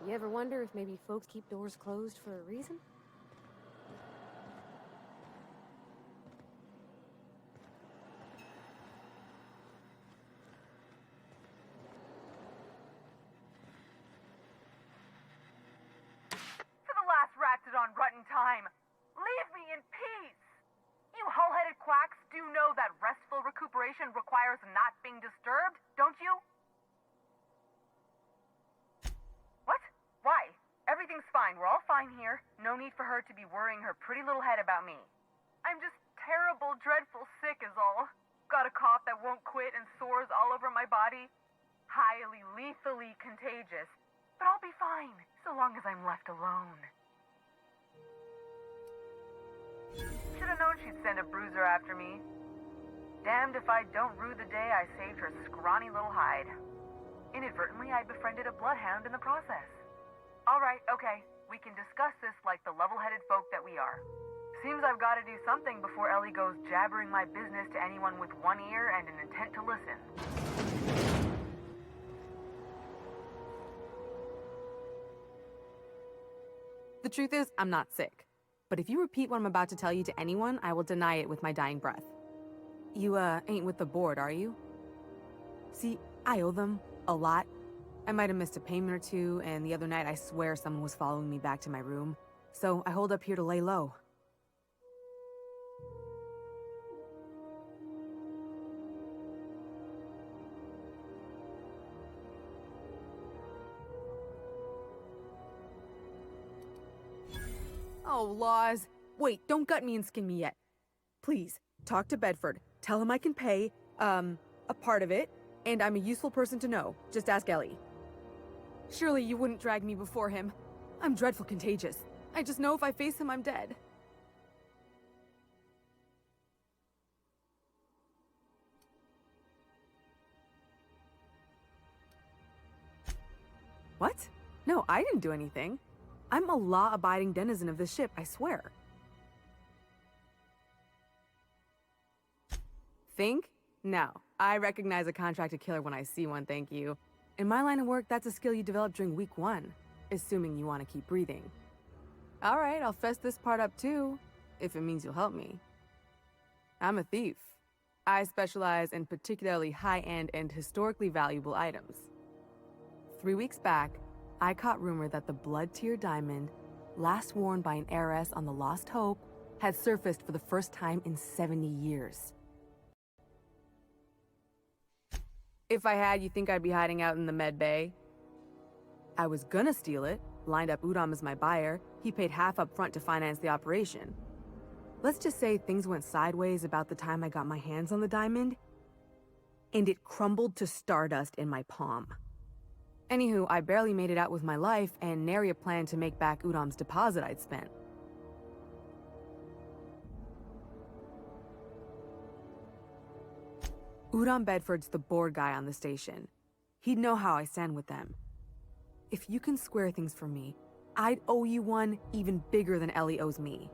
You ever wonder if maybe folks keep doors closed for a reason? To the last ratted on rotten time, leave me in peace! You hull-headed quacks do know that restful recuperation requires not being disturbed, don't you? What? Why? Everything's fine. We're all fine here. No need for her to be worrying her pretty little head about me. I'm just terrible, dreadful sick is all. Got a cough that won't quit and sores all over my body. Highly, lethally contagious. But I'll be fine, so long as I'm left alone. Should have known she'd send a bruiser after me. Damned if I don't rue the day I saved her scrawny little hide. Inadvertently, I befriended a bloodhound in the process. Alright, okay. We can discuss this like the level-headed folk that we are. Seems I've got to do something before Ellie goes jabbering my business to anyone with one ear and an intent to listen. The truth is, I'm not sick. But if you repeat what I'm about to tell you to anyone, I will deny it with my dying breath. You, ain't with the board, are you? See, I owe them a lot. I might have missed a payment or two, and the other night I swear someone was following me back to my room. So I hold up here to lay low. Oh, laws. Wait, don't gut me and skin me yet. Please, talk to Bedford. Tell him I can pay, a part of it, and I'm a useful person to know. Just ask Ellie. Surely you wouldn't drag me before him. I'm dreadful contagious. I just know if I face him, I'm dead. What? No, I didn't do anything. I'm a law-abiding denizen of this ship, I swear. Think? No. I recognize a contracted killer when I see one, thank you. In my line of work, that's a skill you develop during week 1, assuming you want to keep breathing. Alright, I'll fess this part up too, if it means you'll help me. I'm a thief. I specialize in particularly high-end and historically valuable items. 3 weeks back, I caught rumor that the Blood Tier diamond, last worn by an heiress on the Lost Hope, had surfaced for the first time in 70 years. If I had, you think I'd be hiding out in the med bay? I was gonna steal it, lined up Udom as my buyer. He paid half up front to finance the operation. Let's just say things went sideways about the time I got my hands on the diamond, and it crumbled to stardust in my palm. Anywho, I barely made it out with my life, and nary a plan to make back Udom's deposit I'd spent. Udom Bedford's the board guy on the station. He'd know how I stand with them. If you can square things for me, I'd owe you one even bigger than Ellie owes me.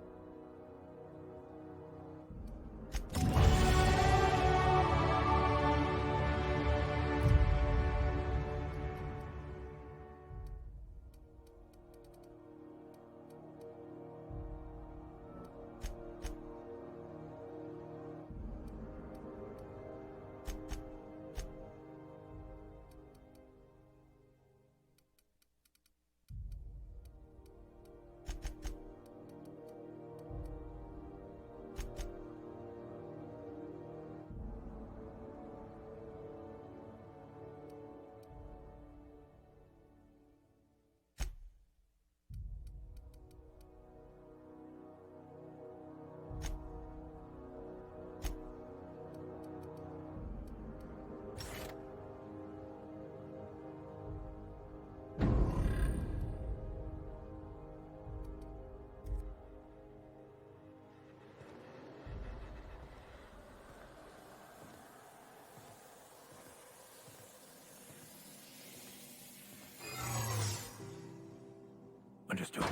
Understood.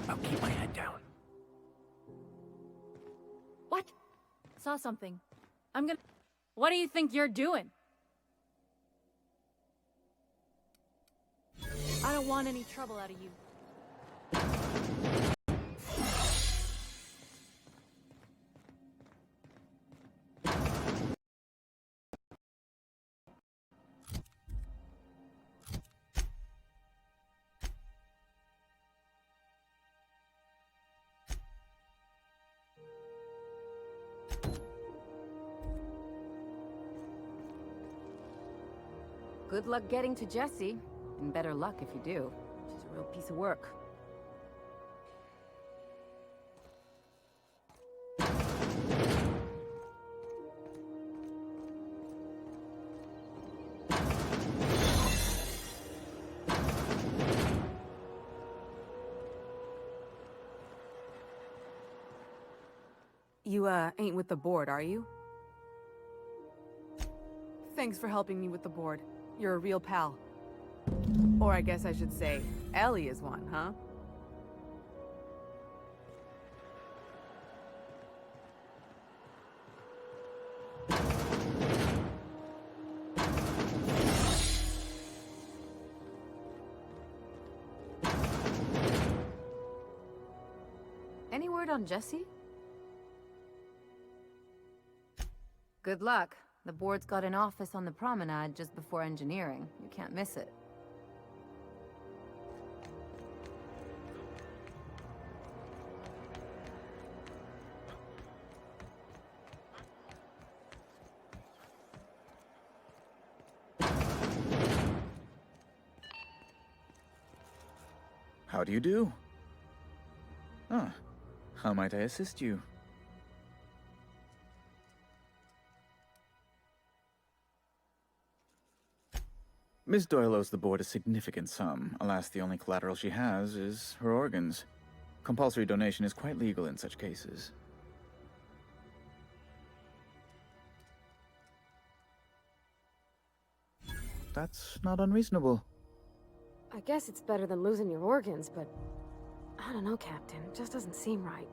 I'll keep my head down. What? Saw something. I'm gonna... What do you think you're doing? I don't want any trouble out of you. Good luck getting to Jessie, and better luck if you do. She's a real piece of work. You, ain't with the board, are you? Thanks for helping me with the board. You're a real pal. Or I guess I should say, Ellie is one, huh? Any word on Jesse? Good luck. The board's got an office on the promenade just before engineering. You can't miss it. How do you do? Ah, how might I assist you? Miss Doyle owes the board a significant sum. Alas, the only collateral she has is her organs. Compulsory donation is quite legal in such cases. That's not unreasonable. I guess it's better than losing your organs, but I don't know, Captain. It just doesn't seem right.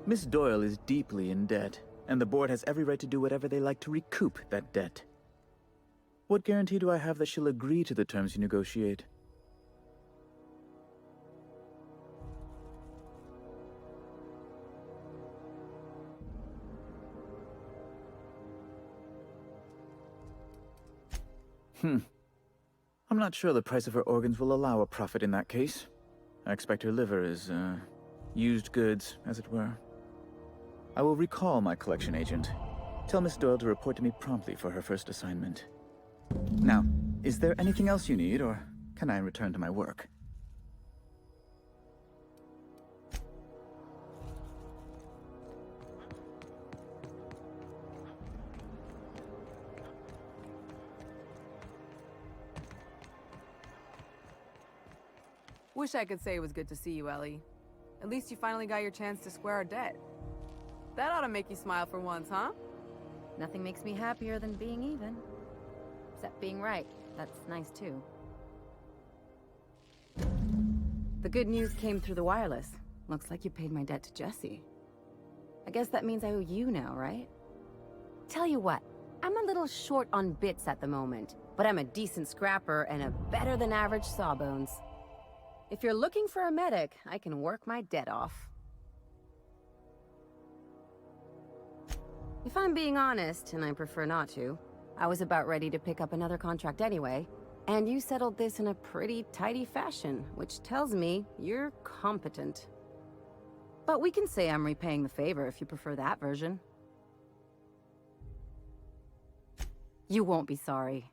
Miss Doyle is deeply in debt, and the board has every right to do whatever they like to recoup that debt. What guarantee do I have that she'll agree to the terms you negotiate? I'm not sure the price of her organs will allow a profit in that case. I expect her liver is, used goods, as it were. I will recall my collection agent. Tell Miss Doyle to report to me promptly for her first assignment. Now, is there anything else you need, or can I return to my work? Wish I could say it was good to see you, Ellie. At least you finally got your chance to square our debt. That ought to make you smile for once, huh? Nothing makes me happier than being even. Except being right. That's nice, too. The good news came through the wireless. Looks like you paid my debt to Jesse. I guess that means I owe you now, right? Tell you what, I'm a little short on bits at the moment, but I'm a decent scrapper and a better-than-average sawbones. If you're looking for a medic, I can work my debt off. If I'm being honest, and I prefer not to, I was about ready to pick up another contract anyway, and you settled this in a pretty tidy fashion, which tells me you're competent. But we can say I'm repaying the favor if you prefer that version. You won't be sorry.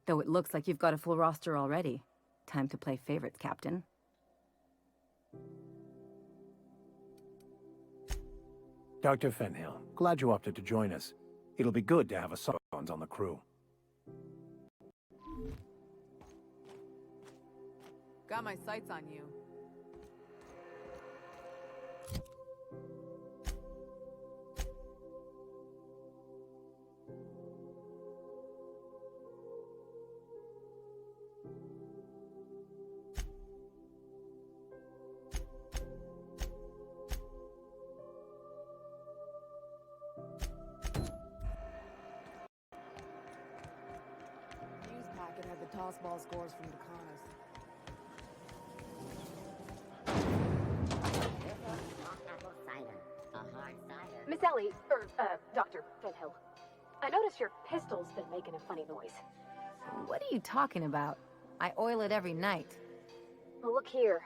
Though it looks like you've got a full roster already. Time to play favorites, Captain. Dr. Fenhill, glad you opted to join us. It'll be good to have a Sawbones on the crew. Got my sights on you. News packet had the toss ball scores from the Connors. Apple cider. A hard cider. Miss Ellie, Dr. Fenhill. I noticed your pistol's been making a funny noise. What are you talking about? I oil it every night. Well, look here.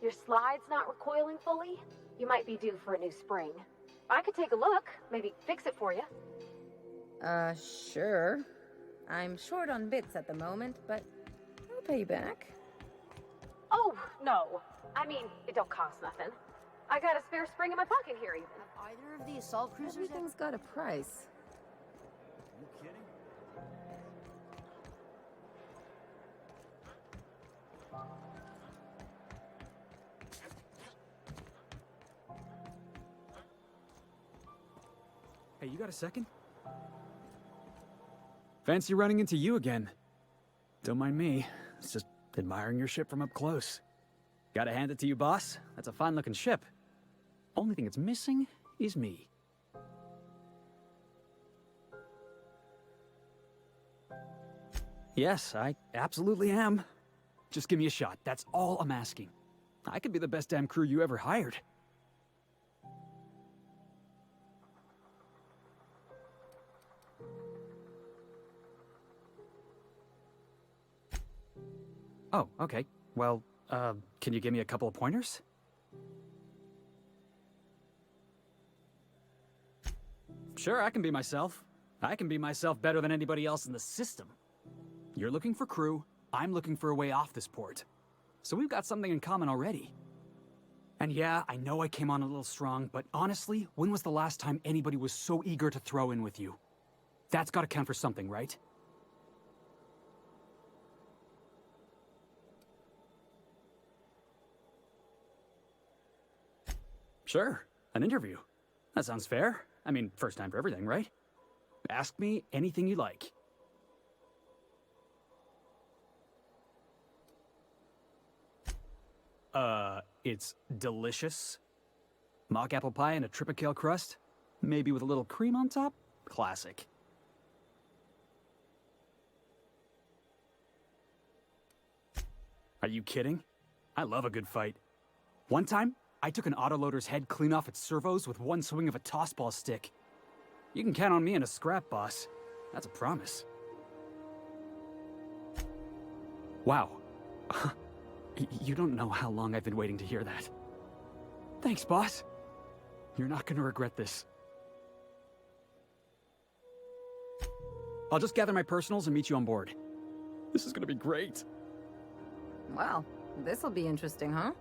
Your slide's not recoiling fully. You might be due for a new spring. I could take a look, maybe fix it for you. Sure. I'm short on bits at the moment, but I'll pay you back. Oh, no. I mean, it don't cost nothing. I got a spare spring in my pocket here, even. Have either of the assault cruisers... Everything's got a price. You kidding? Hey, you got a second? Fancy running into you again. Don't mind me. It's just admiring your ship from up close. Gotta hand it to you, boss. That's a fine-looking ship. Only thing it's missing is me. Yes, I absolutely am. Just give me a shot. That's all I'm asking. I could be the best damn crew you ever hired. Oh, okay. Well, can you give me a couple of pointers? Sure, I can be myself. I can be myself better than anybody else in the system. You're looking for crew, I'm looking for a way off this port. So we've got something in common already. And yeah, I know I came on a little strong, but honestly, when was the last time anybody was so eager to throw in with you? That's gotta count for something, right? Sure, an interview. That sounds fair. I mean, first time for everything, right? Ask me anything you like. It's delicious. Mock apple pie and a tripicale crust? Maybe with a little cream on top? Classic. Are you kidding? I love a good fight. One time, I took an autoloader's head clean off its servos with one swing of a tossball stick. You can count on me in a scrap, boss. That's a promise. Wow. You don't know how long I've been waiting to hear that. Thanks, boss. You're not gonna regret this. I'll just gather my personals and meet you on board. This is gonna be great. Well, this'll be interesting, huh?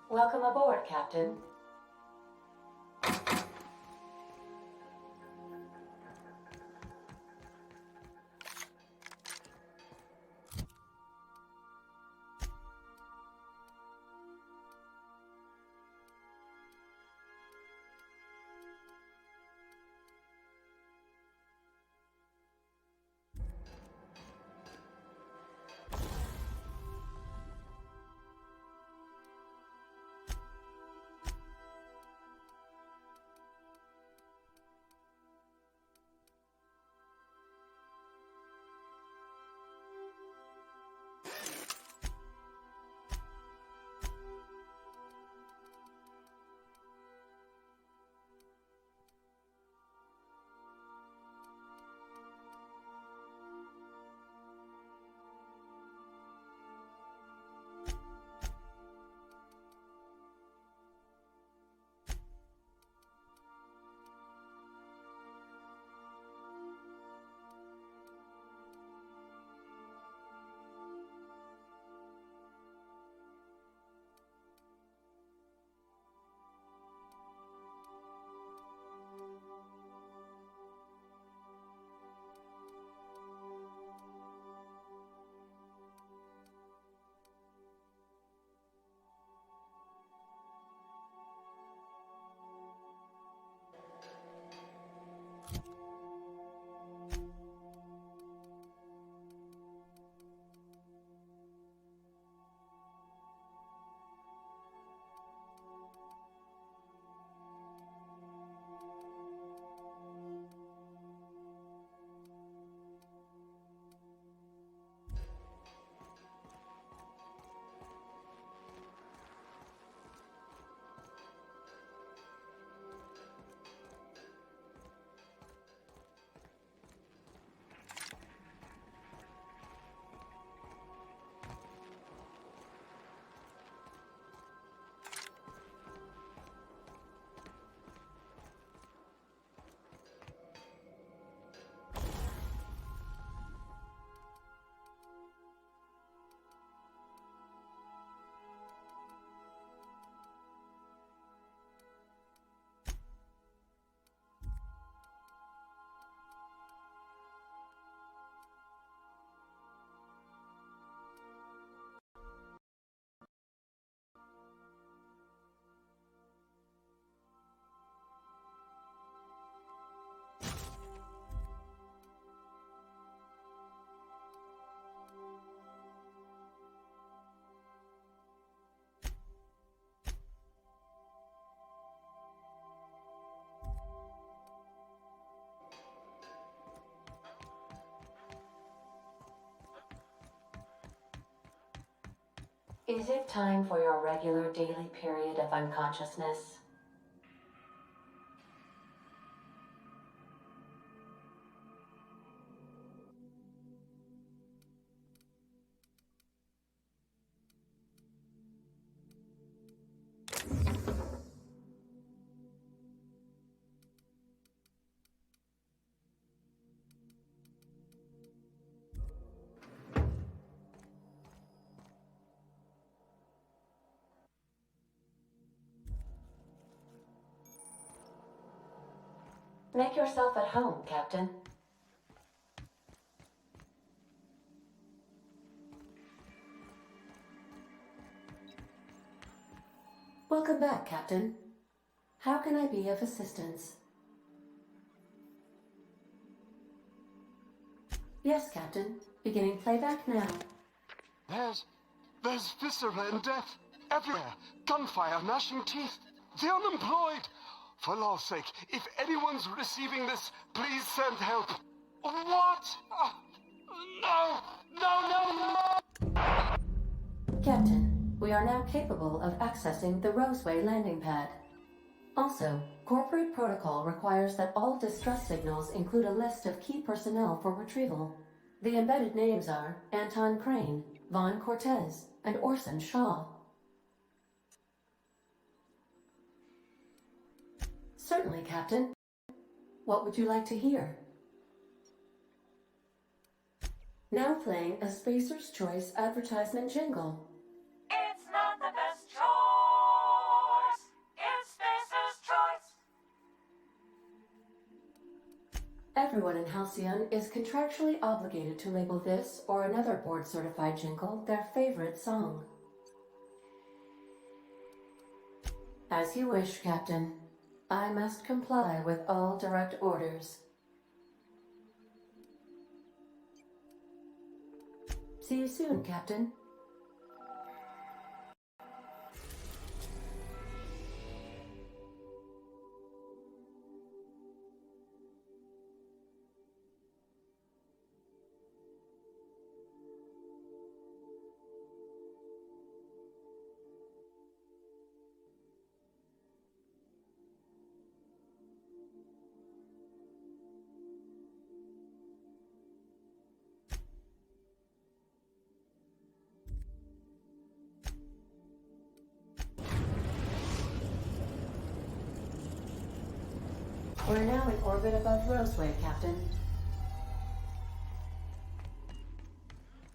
Welcome aboard, Captain. Is it time for your regular daily period of unconsciousness? Make yourself at home, Captain. Welcome back, Captain. How can I be of assistance? Yes, Captain. Beginning playback now. There's viscera and death everywhere. Gunfire, gnashing teeth. The unemployed. For law's sake, if anyone's receiving this, please send help. What? No! Captain, we are now capable of accessing the Roseway landing pad. Also, corporate protocol requires that all distress signals include a list of key personnel for retrieval. The embedded names are Anton Crane, Vaughn Cortez, and Orson Shaw. Certainly, Captain. What would you like to hear? Now playing a Spacer's Choice advertisement jingle. It's not the best choice. It's Spacer's Choice. Everyone in Halcyon is contractually obligated to label this or another board-certified jingle their favorite song. As you wish, Captain. I must comply with all direct orders. See you soon, Captain. We're now in orbit above Roseway, Captain.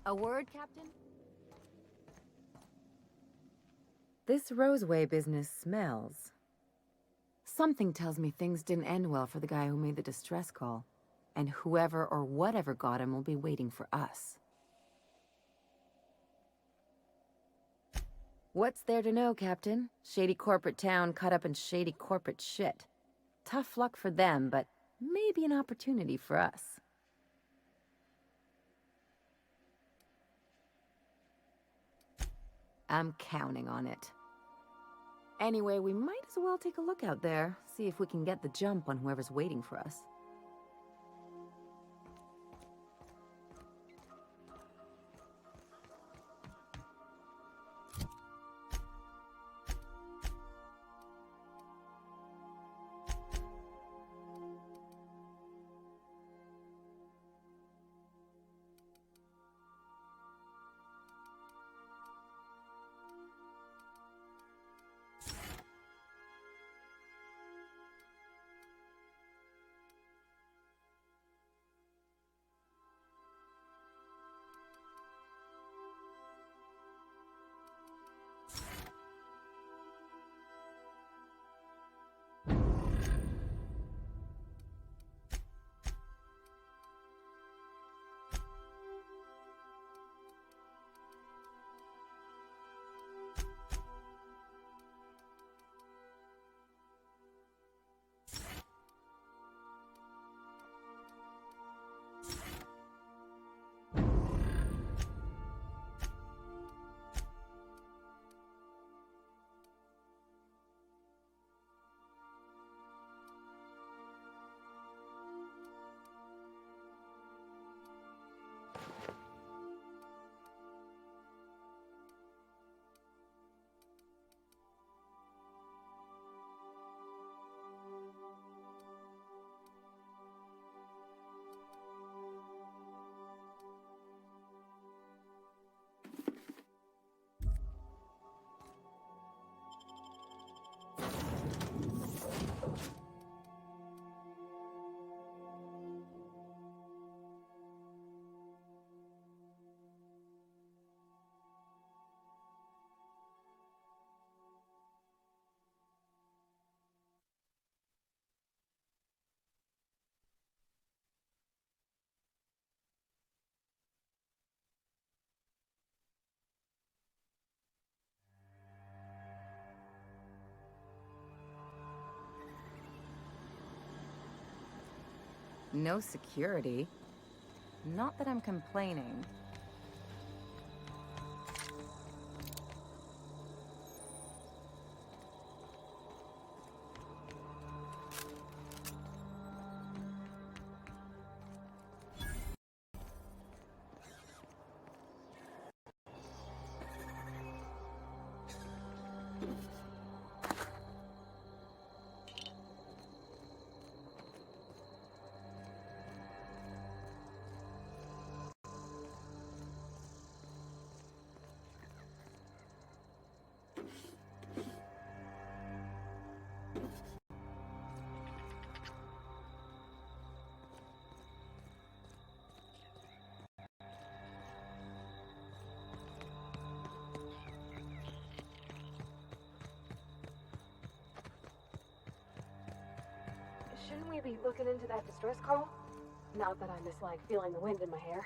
A word, Captain? This Roseway business smells. Something tells me things didn't end well for the guy who made the distress call. And whoever or whatever got him will be waiting for us. What's there to know, Captain? Shady corporate town caught up in shady corporate shit. Tough luck for them, but maybe an opportunity for us. I'm counting on it. Anyway, we might as well take a look out there, see if we can get the jump on whoever's waiting for us. No security. Not that I'm complaining. Shouldn't we be looking into that distress call? Not that I dislike feeling the wind in my hair.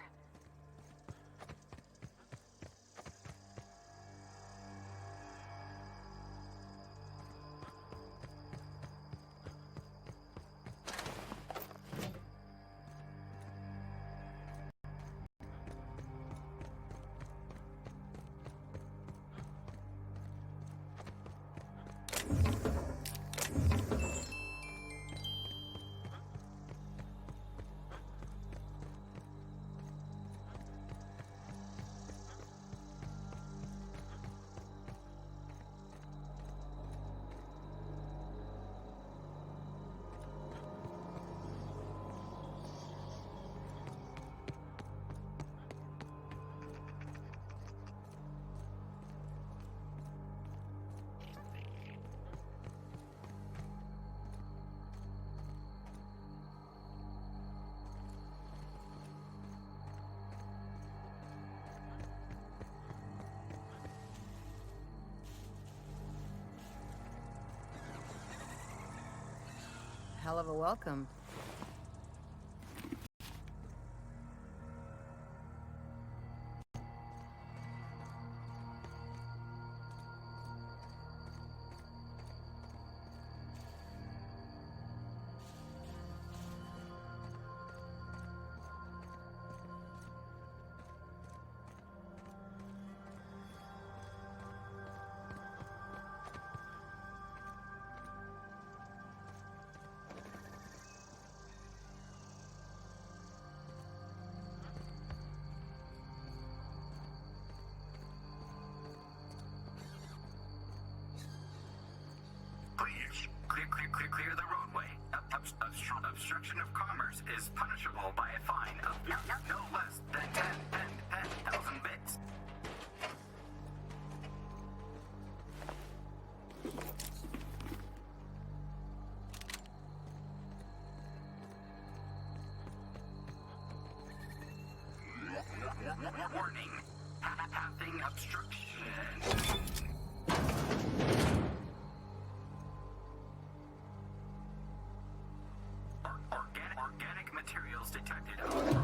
Hell of a welcome. Please, clear the roadway. Obstruction of commerce is punishable by a fine of no less than 10,000 bits. Warning, pathing obstruction. Organic materials detected on the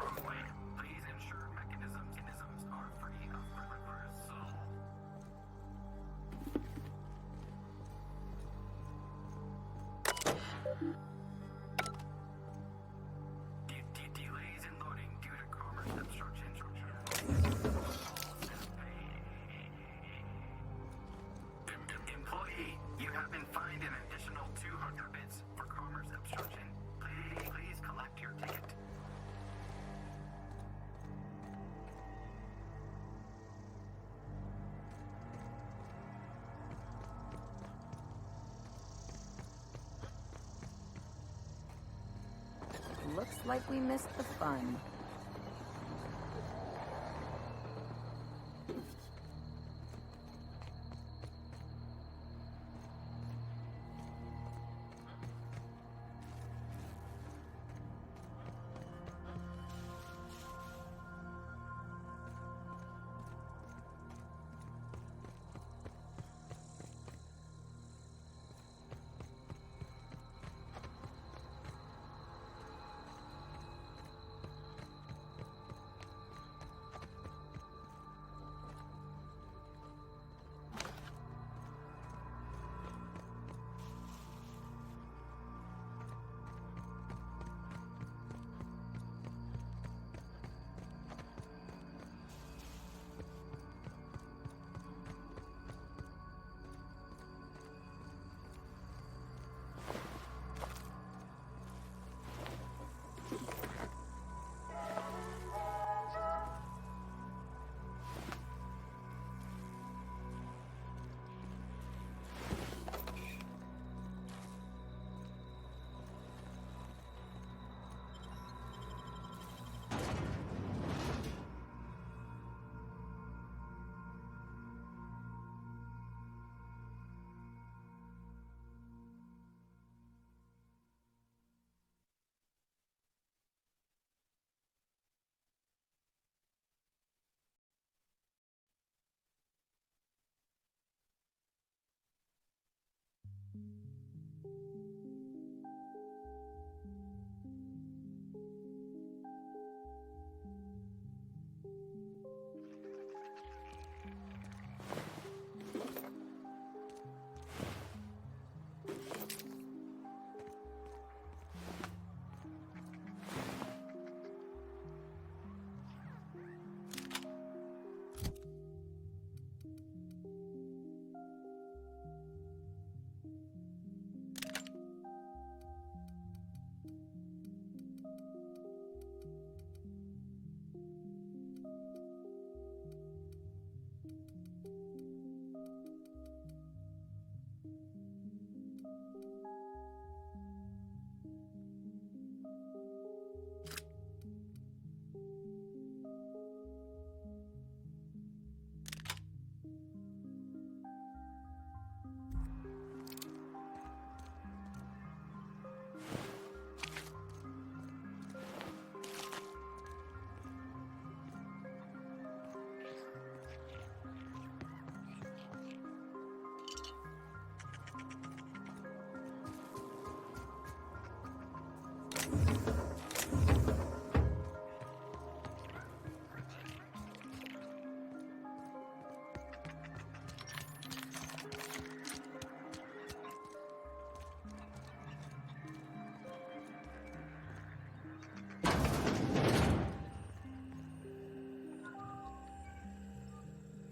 roadway. Please ensure mechanisms are free of reversal. Delays in loading due to commerce obstruction. Employee, you have been fined an additional 200 bits for commerce obstruction. Please collect your ticket. Looks like we missed the fun.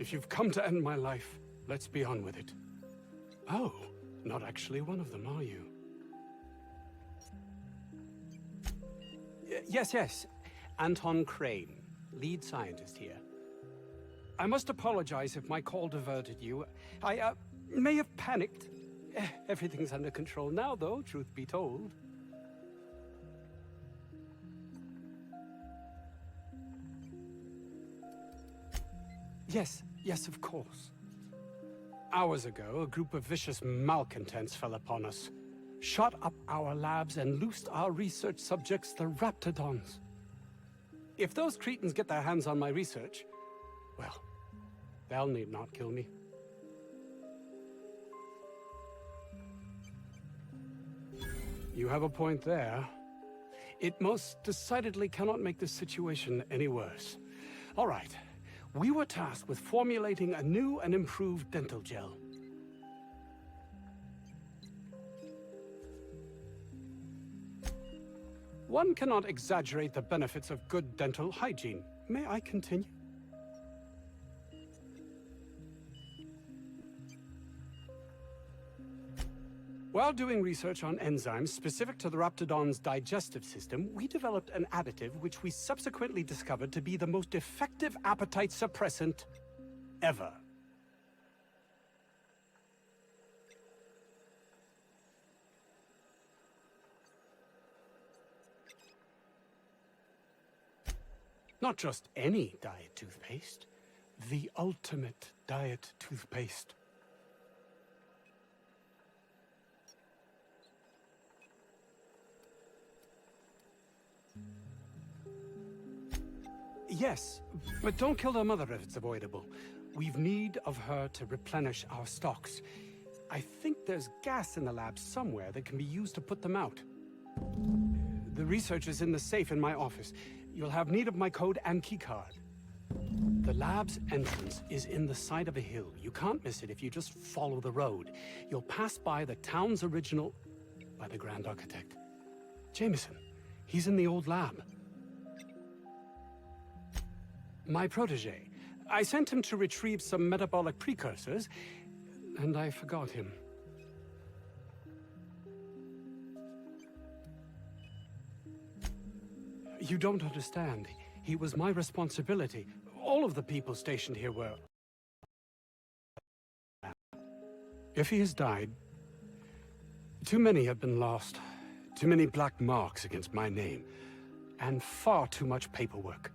If you've come to end my life, let's be on with it. Oh, not actually one of them, are you? Yes. Anton Crane, lead scientist here. I must apologize if my call diverted you. I may have panicked. Everything's under control now, though, truth be told. Yes, of course. Hours ago, a group of vicious malcontents fell upon us, shot up our labs, and loosed our research subjects, the Raptidons. If those cretins get their hands on my research, well, they'll need not kill me. You have a point there. It most decidedly cannot make this situation any worse. All right. We were tasked with formulating a new and improved dental gel. One cannot exaggerate the benefits of good dental hygiene. May I continue? While doing research on enzymes specific to the Raptidon's digestive system, we developed an additive which we subsequently discovered to be the most effective appetite suppressant ever. Not just any diet toothpaste, the ultimate diet toothpaste. Yes, but don't kill their mother if it's avoidable. We've need of her to replenish our stocks. I think there's gas in the lab somewhere that can be used to put them out. The research is in the safe in my office. You'll have need of my code and keycard. The lab's entrance is in the side of a hill. You can't miss it if you just follow the road. You'll pass by the town's original... by the Grand Architect. Jameson. He's in the old lab. My protege. I sent him to retrieve some metabolic precursors, and I forgot him. You don't understand. He was my responsibility. All of the people stationed here were... If he has died, too many have been lost. Too many black marks against my name. And far too much paperwork.